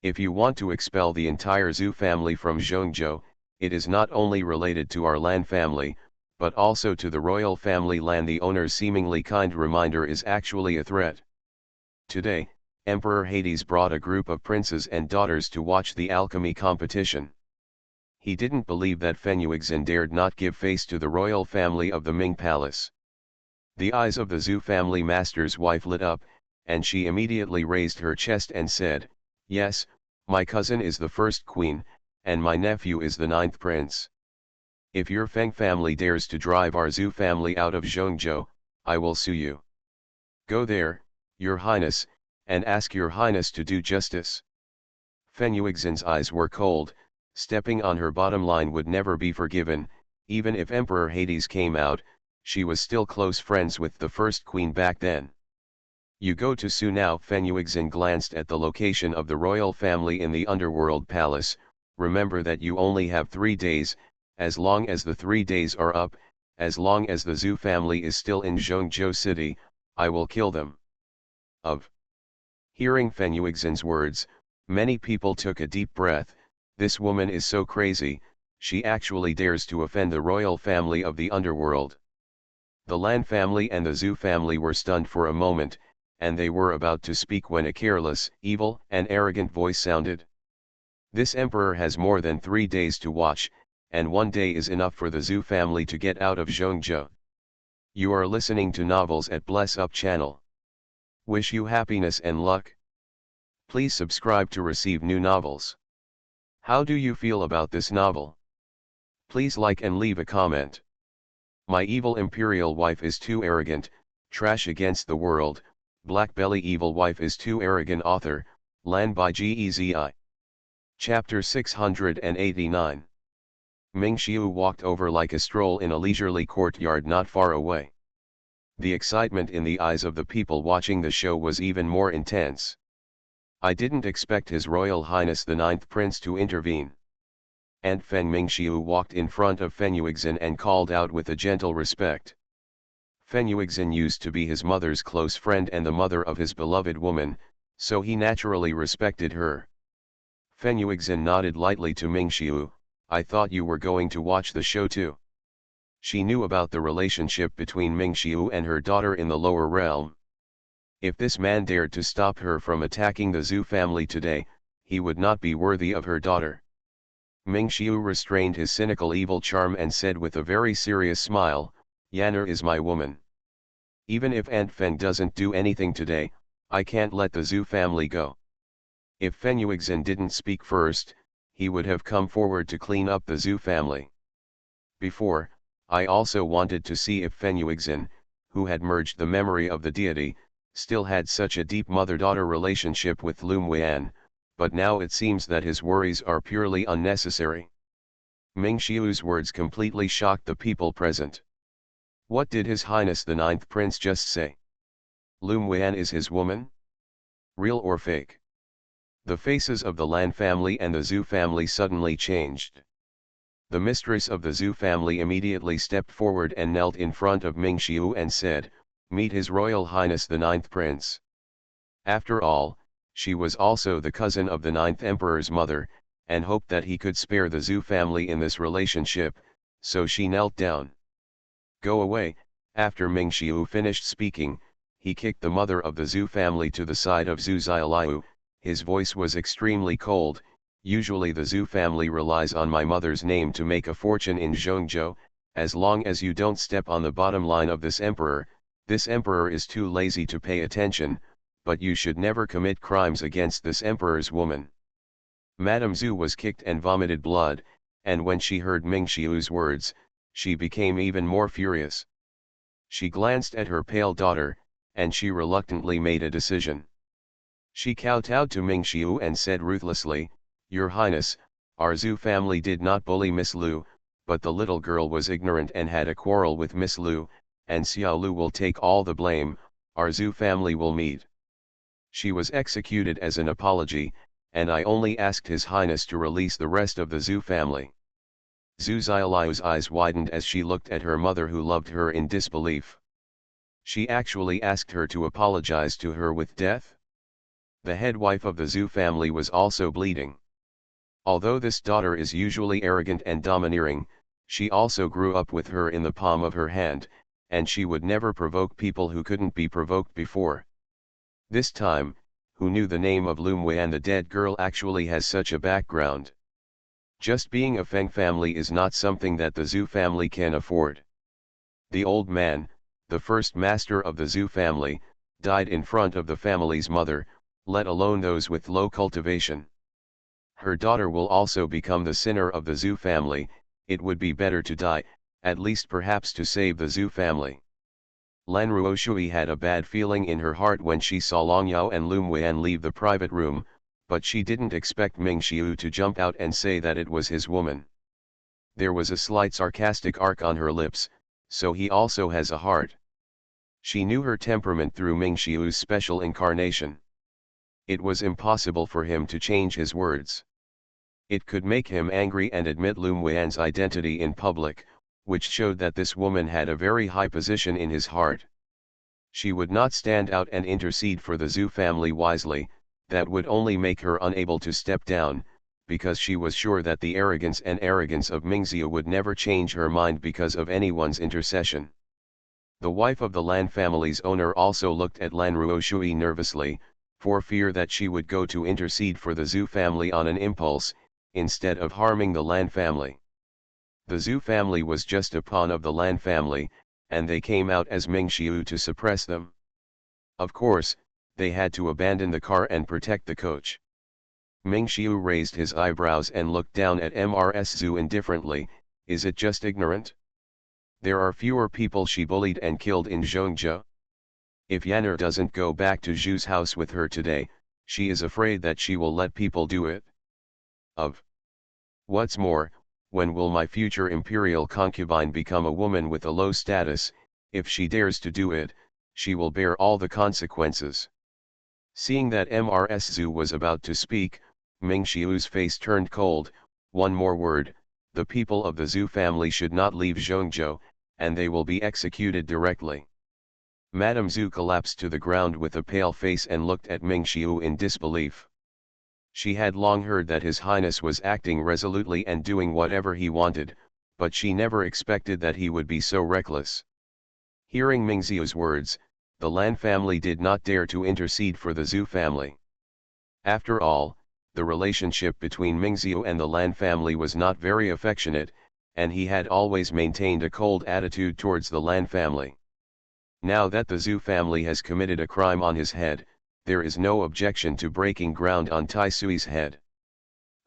If you want to expel the entire Zhu family from Zhongzhou, it is not only related to our Lan family, but also to the royal family Lan. The owner's seemingly kind reminder is actually a threat. Today, Emperor Hades brought a group of princes and daughters to watch the alchemy competition. He didn't believe that Fenuixin dared not give face to the royal family of the Ming Palace. The eyes of the Zhu family master's wife lit up, and she immediately raised her chest and said, "Yes, my cousin is the first queen, and my nephew is the 9th prince. If your Feng family dares to drive our Zhu family out of Zhongzhou, I will sue you. Go there, your highness, and ask your highness to do justice." Fenuixin's eyes were cold. Stepping on her bottom line would never be forgiven. Even if Emperor Hades came out, she was still close friends with the first queen back then. You go to sue now. Fenuixin glanced at the location of the royal family in the underworld palace. Remember that you only have 3 days. As long as the 3 days are up, as long as the Zhu family is still in Zhongzhou city, I will kill them. Hearing Fenuixin's words, many people took a deep breath. This woman is so crazy, she actually dares to offend the royal family of the underworld. The Lan family and the Zhu family were stunned for a moment, and they were about to speak when a careless, evil, and arrogant voice sounded. This emperor has more than 3 days to watch, and 1 day is enough for the Zhu family to get out of Zhongzhou. You are listening to Novels at Bless Up channel. Wish you happiness and luck. Please subscribe to receive new novels. How do you feel about this novel? Please like and leave a comment. My evil imperial wife is too arrogant, trash against the world. BlackBelly evil wife is too arrogant. Author, Lan by Gezi. Chapter 689. Ming Xiu walked over like a stroll in a leisurely courtyard not far away. The excitement in the eyes of the people watching the show was even more intense. I didn't expect His Royal Highness the 9th Prince to intervene. Aunt Feng. Ming Xiu walked in front of Fenuixin and called out with a gentle respect. Fenuixin used to be his mother's close friend and the mother of his beloved woman, so he naturally respected her. Fenuixin nodded lightly to Ming Xiu. I thought you were going to watch the show too. She knew about the relationship between Ming Xiu and her daughter in the lower realm. If this man dared to stop her from attacking the Zhu family today, he would not be worthy of her daughter. Ming Xiu restrained his cynical evil charm and said with a very serious smile, Yanner is my woman. Even if Aunt Feng doesn't do anything today, I can't let the Zhu family go. If Fenuixin didn't speak first, he would have come forward to clean up the Zhu family. Before, I also wanted to see if Fenuixin, who had merged the memory of the deity, still had such a deep mother-daughter relationship with Lum Weian, but now it seems that his worries are purely unnecessary. Ming Xiu's words completely shocked the people present. What did His Highness the 9th Prince just say? Lum Weian is his woman? Real or fake? The faces of the Lan family and the Zhu family suddenly changed. The mistress of the Zhu family immediately stepped forward and knelt in front of Ming Xiu and said, Meet His Royal Highness the 9th Prince. After all, she was also the cousin of the 9th Emperor's mother, and hoped that he could spare the Zhu family in this relationship, so she knelt down. Go away. After Ming Xiu finished speaking, he kicked the mother of the Zhu family to the side of Zhu Xiaoliu. His voice was extremely cold. Usually the Zhu family relies on my mother's name to make a fortune in Zhongzhou. As long as you don't step on the bottom line of this emperor is too lazy to pay attention, but you should never commit crimes against this emperor's woman. Madame Zhu was kicked and vomited blood, and when she heard Ming Xiu's words, she became even more furious. She glanced at her pale daughter, and she reluctantly made a decision. She kowtowed to Ming Xiu and said ruthlessly, "Your Highness, our Zhu family did not bully Miss Lu, but the little girl was ignorant and had a quarrel with Miss Lu, and Xiao Lu will take all the blame, our Zhu family will meet. She was executed as an apology, and I only asked His Highness to release the rest of the Zhu family." Zhu Xiaoliu's eyes widened as she looked at her mother, who loved her, in disbelief. She actually asked her to apologize to her with death? The head wife of the Zhu family was also bleeding. Although this daughter is usually arrogant and domineering, she also grew up with her in the palm of her hand, and she would never provoke people who couldn't be provoked before. This time, who knew the name of Lum Wei, and the dead girl actually has such a background. Just being a Feng family is not something that the Zhu family can afford. The old man, the first master of the Zhu family, died in front of the family's mother, let alone those with low cultivation. Her daughter will also become the sinner of the Zhu family. It would be better to die, at least perhaps to save the Zhu family. Lan Ruoshui had a bad feeling in her heart when she saw Long Yao and Lum Weian leave the private room, but she didn't expect Ming Xiu to jump out and say that it was his woman. There was a slight sarcastic arc on her lips, so he also has a heart. She knew her temperament through Ming Xiu's special incarnation. It was impossible for him to change his words. It could make him angry and admit Lum Weian's identity in public, which showed that this woman had a very high position in his heart. She would not stand out and intercede for the Zhu family wisely. That would only make her unable to step down, because she was sure that the arrogance of Mingxiu would never change her mind because of anyone's intercession. The wife of the Lan family's owner also looked at Lan Ruoshui nervously, for fear that she would go to intercede for the Zhu family on an impulse, instead of harming the Lan family. The Zhu family was just a pawn of the Lan family, and they came out as Ming Xiu to suppress them. Of course, they had to abandon the car and protect the coach. Ming Xiu raised his eyebrows and looked down at Mrs. Zhu indifferently. Is it just ignorant? There are fewer people she bullied and killed in Zhongzhou. If Yanner doesn't go back to Zhu's house with her today, she is afraid that she will let people do it. What's more, when will my future imperial concubine become a woman with a low status? If she dares to do it, she will bear all the consequences. Seeing that Mrs. Zhu was about to speak, Ming Xiu's face turned cold. One more word, the people of the Zhu family should not leave Zhongzhou, and they will be executed directly. Madame Zhu collapsed to the ground with a pale face and looked at Ming Xiu in disbelief. She had long heard that His Highness was acting resolutely and doing whatever he wanted, but she never expected that he would be so reckless. Hearing Ming Xiu's words, the Lan family did not dare to intercede for the Zhu family. After all, the relationship between Ming Xiu and the Lan family was not very affectionate, and he had always maintained a cold attitude towards the Lan family. Now that the Zhu family has committed a crime on his head, there is no objection to breaking ground on Tai Sui's head.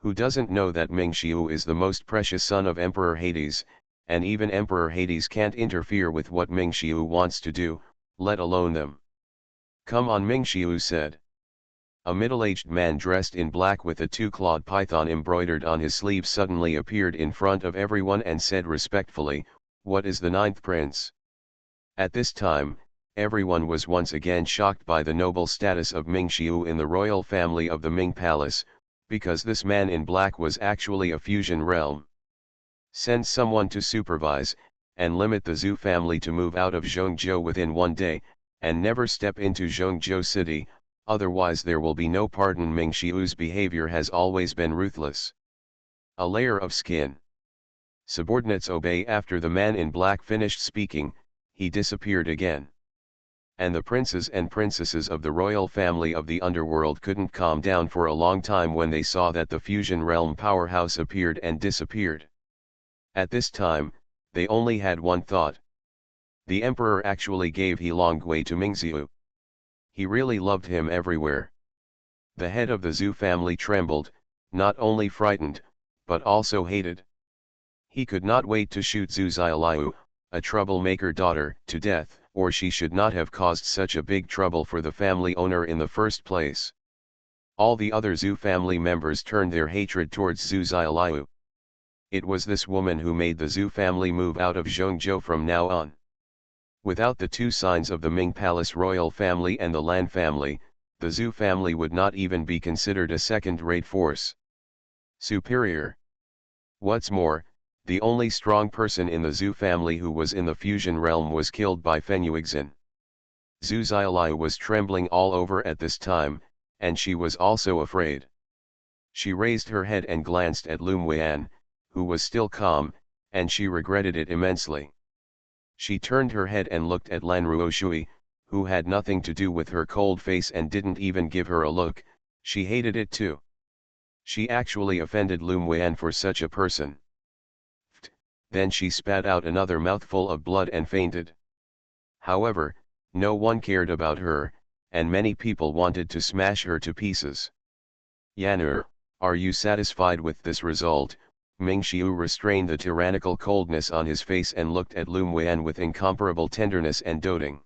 Who doesn't know that Ming Xiu is the most precious son of Emperor Hades, and even Emperor Hades can't interfere with what Ming Xiu wants to do, let alone them. Come on, Ming Xiu said. A middle-aged man dressed in black with a two-clawed python embroidered on his sleeve suddenly appeared in front of everyone and said respectfully, "What is the ninth prince?" At this time, everyone was once again shocked by the noble status of Ming Xiu in the royal family of the Ming Palace, because this man in black was actually a fusion realm. Send someone to supervise, and limit the Zhu family to move out of Zhongzhou within 1 day, and never step into Zhongzhou city, otherwise there will be no pardon. Ming Xiu's behavior has always been ruthless. A layer of skin. Subordinates obey. After the man in black finished speaking, he disappeared again. And the princes and princesses of the royal family of the underworld couldn't calm down for a long time when they saw that the fusion realm powerhouse appeared and disappeared. At this time, they only had one thought. The emperor actually gave Heilongwei to Mingxiu. He really loved him everywhere. The head of the Zhu family trembled, not only frightened, but also hated. He could not wait to shoot Zhu Xiaoliu, a troublemaker daughter, to death, or she should not have caused such a big trouble for the family owner in the first place. All the other Zhu family members turned their hatred towards Zhu Xiaoliu. It was this woman who made the Zhu family move out of Zhongzhou from now on. Without the two signs of the Ming Palace royal family and the Lan family, the Zhu family would not even be considered a second-rate force. Superior. What's more, the only strong person in the Zhu family who was in the fusion realm was killed by Fenyuixin. Zhu Xiaoliu was trembling all over at this time, and she was also afraid. She raised her head and glanced at Lum Weian, who was still calm, and she regretted it immensely. She turned her head and looked at Lan Ruoshui, who had nothing to do with her cold face and didn't even give her a look. She hated it too. She actually offended Lum Weian for such a person. Then she spat out another mouthful of blood and fainted. However, no one cared about her, and many people wanted to smash her to pieces. Yan'er, are you satisfied with this result? Ming Xiu restrained the tyrannical coldness on his face and looked at Lum Weian with incomparable tenderness and doting.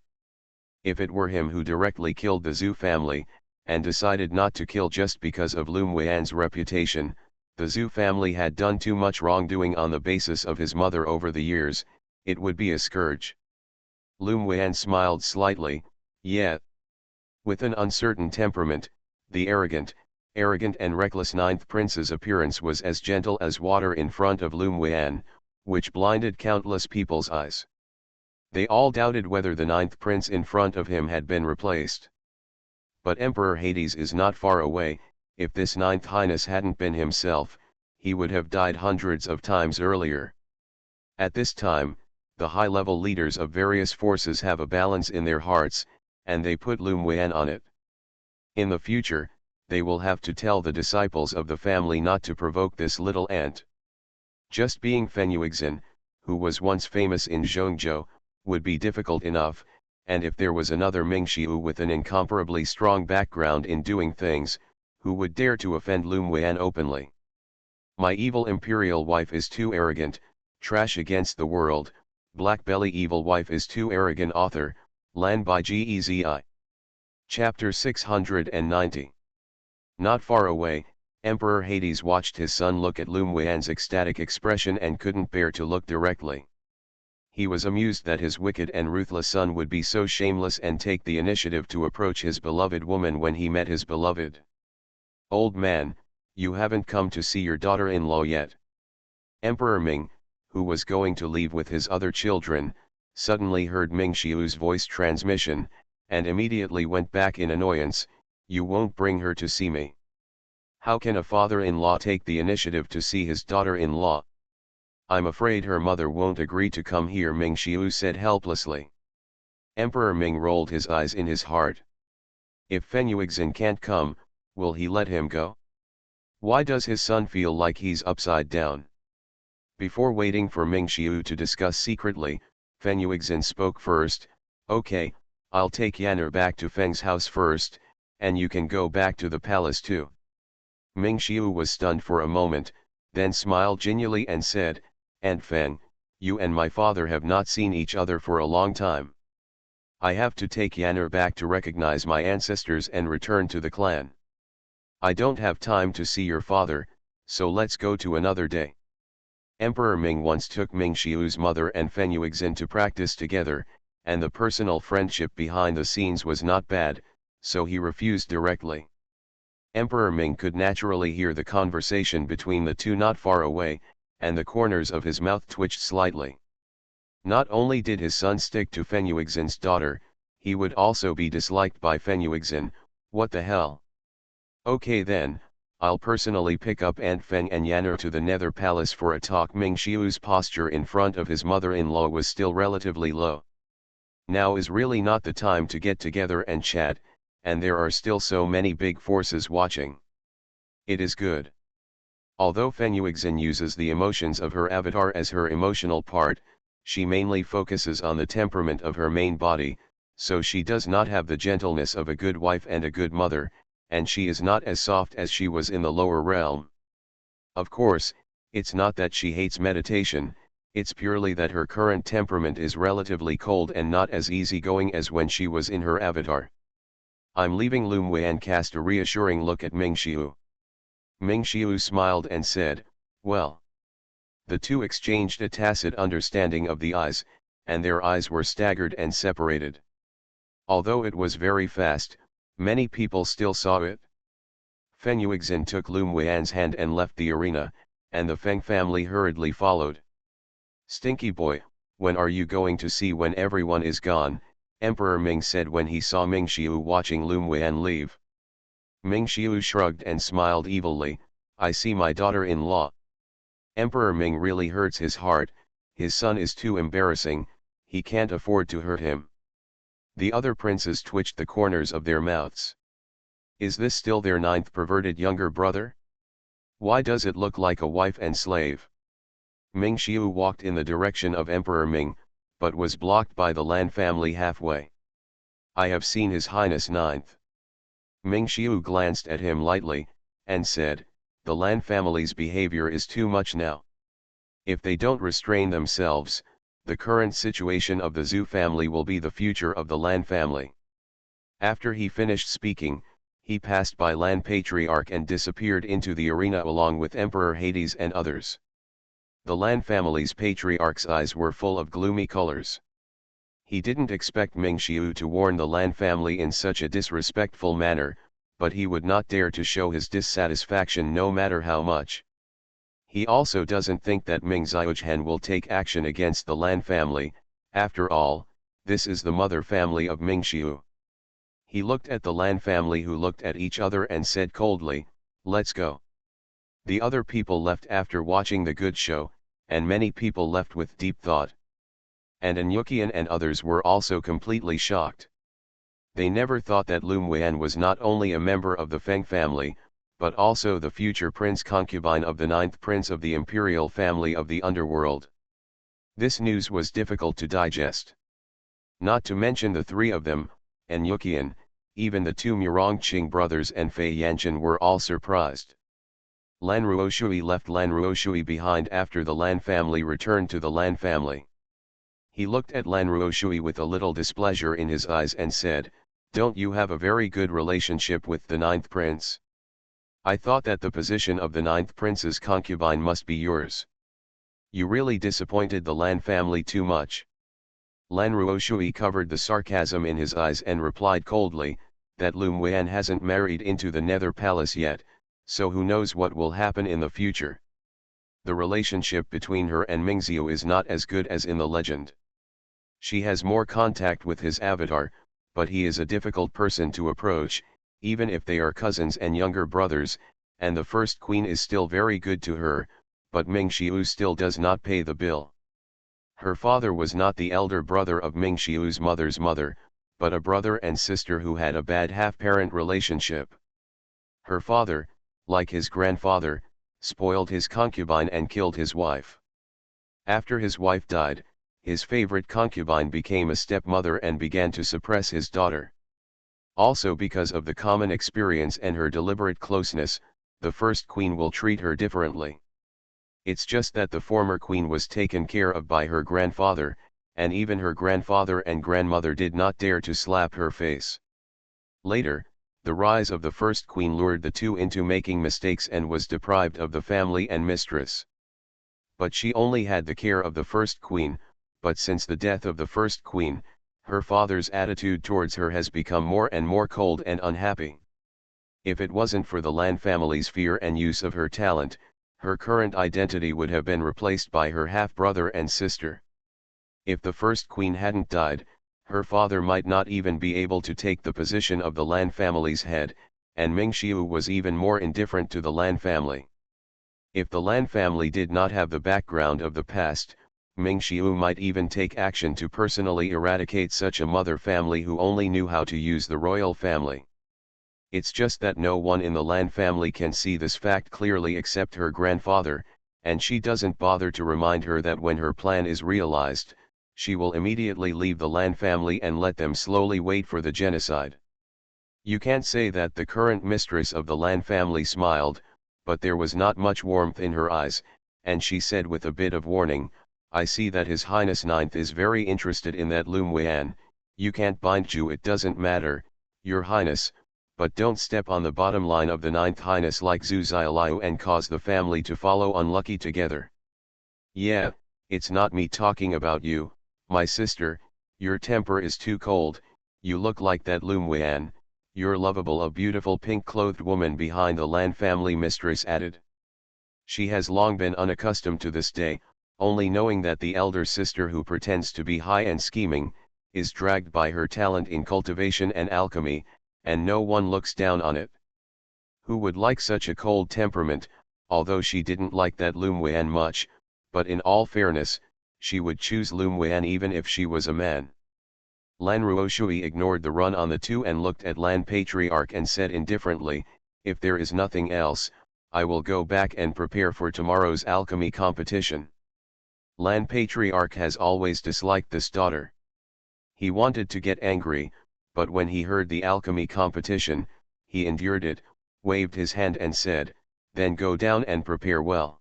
If it were him who directly killed the Zhu family, and decided not to kill just because of Lum Weian's reputation, the Zhu family had done too much wrongdoing on the basis of his mother over the years, it would be a scourge. Lum Weian smiled slightly, yeah. With an uncertain temperament, the arrogant and reckless ninth prince's appearance was as gentle as water in front of Lum Weian, which blinded countless people's eyes. They all doubted whether the ninth prince in front of him had been replaced. But Emperor Hades is not far away. If this ninth highness hadn't been himself, he would have died hundreds of times earlier. At this time, the high-level leaders of various forces have a balance in their hearts, and they put Lum Weian on it. In the future, they will have to tell the disciples of the family not to provoke this little ant. Just being Fenyuixin, who was once famous in Zhongzhou, would be difficult enough, and if there was another Ming Xiu with an incomparably strong background in doing things, who would dare to offend Lum Weian openly? My evil imperial wife is too arrogant, trash against the world, BlackBelly evil wife is too arrogant. Author, Lan by Gezi. Chapter 690. Not far away, Emperor Hades watched his son look at Lum Weian's ecstatic expression and couldn't bear to look directly. He was amused that his wicked and ruthless son would be so shameless and take the initiative to approach his beloved woman when he met his beloved. Old man, you haven't come to see your daughter-in-law yet. Emperor Ming, who was going to leave with his other children, suddenly heard Ming Xiu's voice transmission, and immediately went back in annoyance. You won't bring her to see me. How can a father-in-law take the initiative to see his daughter-in-law? I'm afraid her mother won't agree to come here, Ming Xiu said helplessly. Emperor Ming rolled his eyes in his heart. If Fenyuixin can't come, will he let him go? Why does his son feel like he's upside down? Before waiting for Ming Xiu to discuss secretly, Fenyuixin spoke first. Okay, I'll take Yan'er back to Feng's house first, and you can go back to the palace too. Ming Xiu was stunned for a moment, then smiled genially and said, Aunt Feng, you and my father have not seen each other for a long time. I have to take Yan'er back to recognize my ancestors and return to the clan. I don't have time to see your father, so let's go to another day. Emperor Ming once took Ming Xiu's mother and Fenyuixin to practice together, and the personal friendship behind the scenes was not bad, so he refused directly. Emperor Ming could naturally hear the conversation between the two not far away, and the corners of his mouth twitched slightly. Not only did his son stick to Fenyuixin's daughter, he would also be disliked by Fenyuixin. What the hell? Okay then, I'll personally pick up Aunt Feng and Yan'er to the Nether Palace for a talk. Ming Xiu's posture in front of his mother-in-law was still relatively low. Now is really not the time to get together and chat, and there are still so many big forces watching. It is good. Although Fenyuixin uses the emotions of her avatar as her emotional part, she mainly focuses on the temperament of her main body, so she does not have the gentleness of a good wife and a good mother, and she is not as soft as she was in the lower realm. Of course, it's not that she hates meditation, it's purely that her current temperament is relatively cold and not as easygoing as when she was in her avatar. I'm leaving. Lum Wan cast a reassuring look at Ming Xiu. Ming Xiu smiled and said, well. The two exchanged a tacit understanding of the eyes, and their eyes were staggered and separated. Although it was very fast, many people still saw it. Feng Yuexin took Lum Wan's hand and left the arena, and the Feng family hurriedly followed. Stinky boy, when are you going to see when everyone is gone? Emperor Ming said when he saw Ming Xiu watching Lum Wan leave. Ming Xiu shrugged and smiled evilly, I see my daughter-in-law. Emperor Ming really hurts his heart, his son is too embarrassing, he can't afford to hurt him. The other princes twitched the corners of their mouths. Is this still their ninth perverted younger brother? Why does it look like a wife and slave? Ming Xiu walked in the direction of Emperor Ming, but was blocked by the Lan family halfway. I have seen His Highness Ninth. Ming Xiu glanced at him lightly, and said, the Lan family's behavior is too much now. If they don't restrain themselves, the current situation of the Zhu family will be the future of the Lan family. After he finished speaking, he passed by Lan Patriarch and disappeared into the arena along with Emperor Hades and others. The Lan family's patriarch's eyes were full of gloomy colors. He didn't expect Ming Xiu to warn the Lan family in such a disrespectful manner, but he would not dare to show his dissatisfaction no matter how much. He also doesn't think that Ming Xiujian will take action against the Lan family, after all, this is the mother family of Ming Xiu. He looked at the Lan family who looked at each other and said coldly, let's go. The other people left after watching the good show, and many people left with deep thought. And Anyukian and others were also completely shocked. They never thought that Lum Wan was not only a member of the Feng family, but also the future prince concubine of the ninth prince of the Imperial family of the underworld. This news was difficult to digest. Not to mention the three of them, Anyukian, even the two Murongqing brothers and Fei Yanchen were all surprised. Lan Ruoshui left Lan Ruoshui behind after the Lan family returned to the Lan family. He looked at Lan Ruoshui with a little displeasure in his eyes and said, don't you have a very good relationship with the ninth prince? I thought that the position of the ninth prince's concubine must be yours. You really disappointed the Lan family too much. Lan Ruoshui covered the sarcasm in his eyes and replied coldly, that Lum Wan hasn't married into the Nether Palace yet, so who knows what will happen in the future. The relationship between her and Mingxiu is not as good as in the legend. She has more contact with his avatar, but he is a difficult person to approach, even if they are cousins and younger brothers, and the first queen is still very good to her, but Mingxiu still does not pay the bill. Her father was not the elder brother of Mingxiu's mother's mother, but a brother and sister who had a bad half-parent relationship. Her father, like his grandfather, spoiled his concubine and killed his wife. After his wife died, his favorite concubine became a stepmother and began to suppress his daughter. Also because of the common experience and her deliberate closeness, the first queen will treat her differently. It's just that the former queen was taken care of by her grandfather, and even her grandfather and grandmother did not dare to slap her face. Later, the rise of the first queen lured the two into making mistakes and was deprived of the family and mistress. But she only had the care of the first queen, but since the death of the first queen, her father's attitude towards her has become more and more cold and unhappy. If it wasn't for the Lan family's fear and use of her talent, her current identity would have been replaced by her half-brother and sister. If the first queen hadn't died, her father might not even be able to take the position of the Lan family's head, and Mingxiu was even more indifferent to the Lan family. If the Lan family did not have the background of the past, Mingxiu might even take action to personally eradicate such a mother family who only knew how to use the royal family. It's just that no one in the Lan family can see this fact clearly except her grandfather, and she doesn't bother to remind her that when her plan is realized, she will immediately leave the Lan family and let them slowly wait for the genocide. You can't say that the current mistress of the Lan family smiled, but there was not much warmth in her eyes, and she said with a bit of warning, "I see that His Highness Ninth is very interested in that Lum Wan. You can't bind you, it doesn't matter, Your Highness, but don't step on the bottom line of the Ninth Highness like Zhu Xiaoliu and cause the family to follow unlucky together." "Yeah, it's not me talking about you, my sister, your temper is too cold, you look like that Lum Wan, you're lovable," a beautiful pink-clothed woman behind the Lan family mistress added. She has long been unaccustomed to this day, only knowing that the elder sister who pretends to be high and scheming, is dragged by her talent in cultivation and alchemy, and no one looks down on it. Who would like such a cold temperament, although she didn't like that Lum Wan much, but in all fairness, she would choose Lum Wan even if she was a man. Lan Ruoshui ignored the run on the two and looked at Lan Patriarch and said indifferently, "If there is nothing else, I will go back and prepare for tomorrow's alchemy competition." Lan Patriarch has always disliked this daughter. He wanted to get angry, but when he heard the alchemy competition, he endured it, waved his hand and said, "Then go down and prepare well."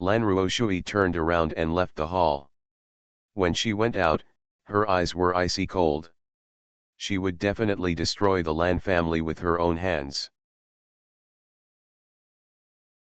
Lan Ruoshui turned around and left the hall. When she went out, her eyes were icy cold. She would definitely destroy the Lan family with her own hands.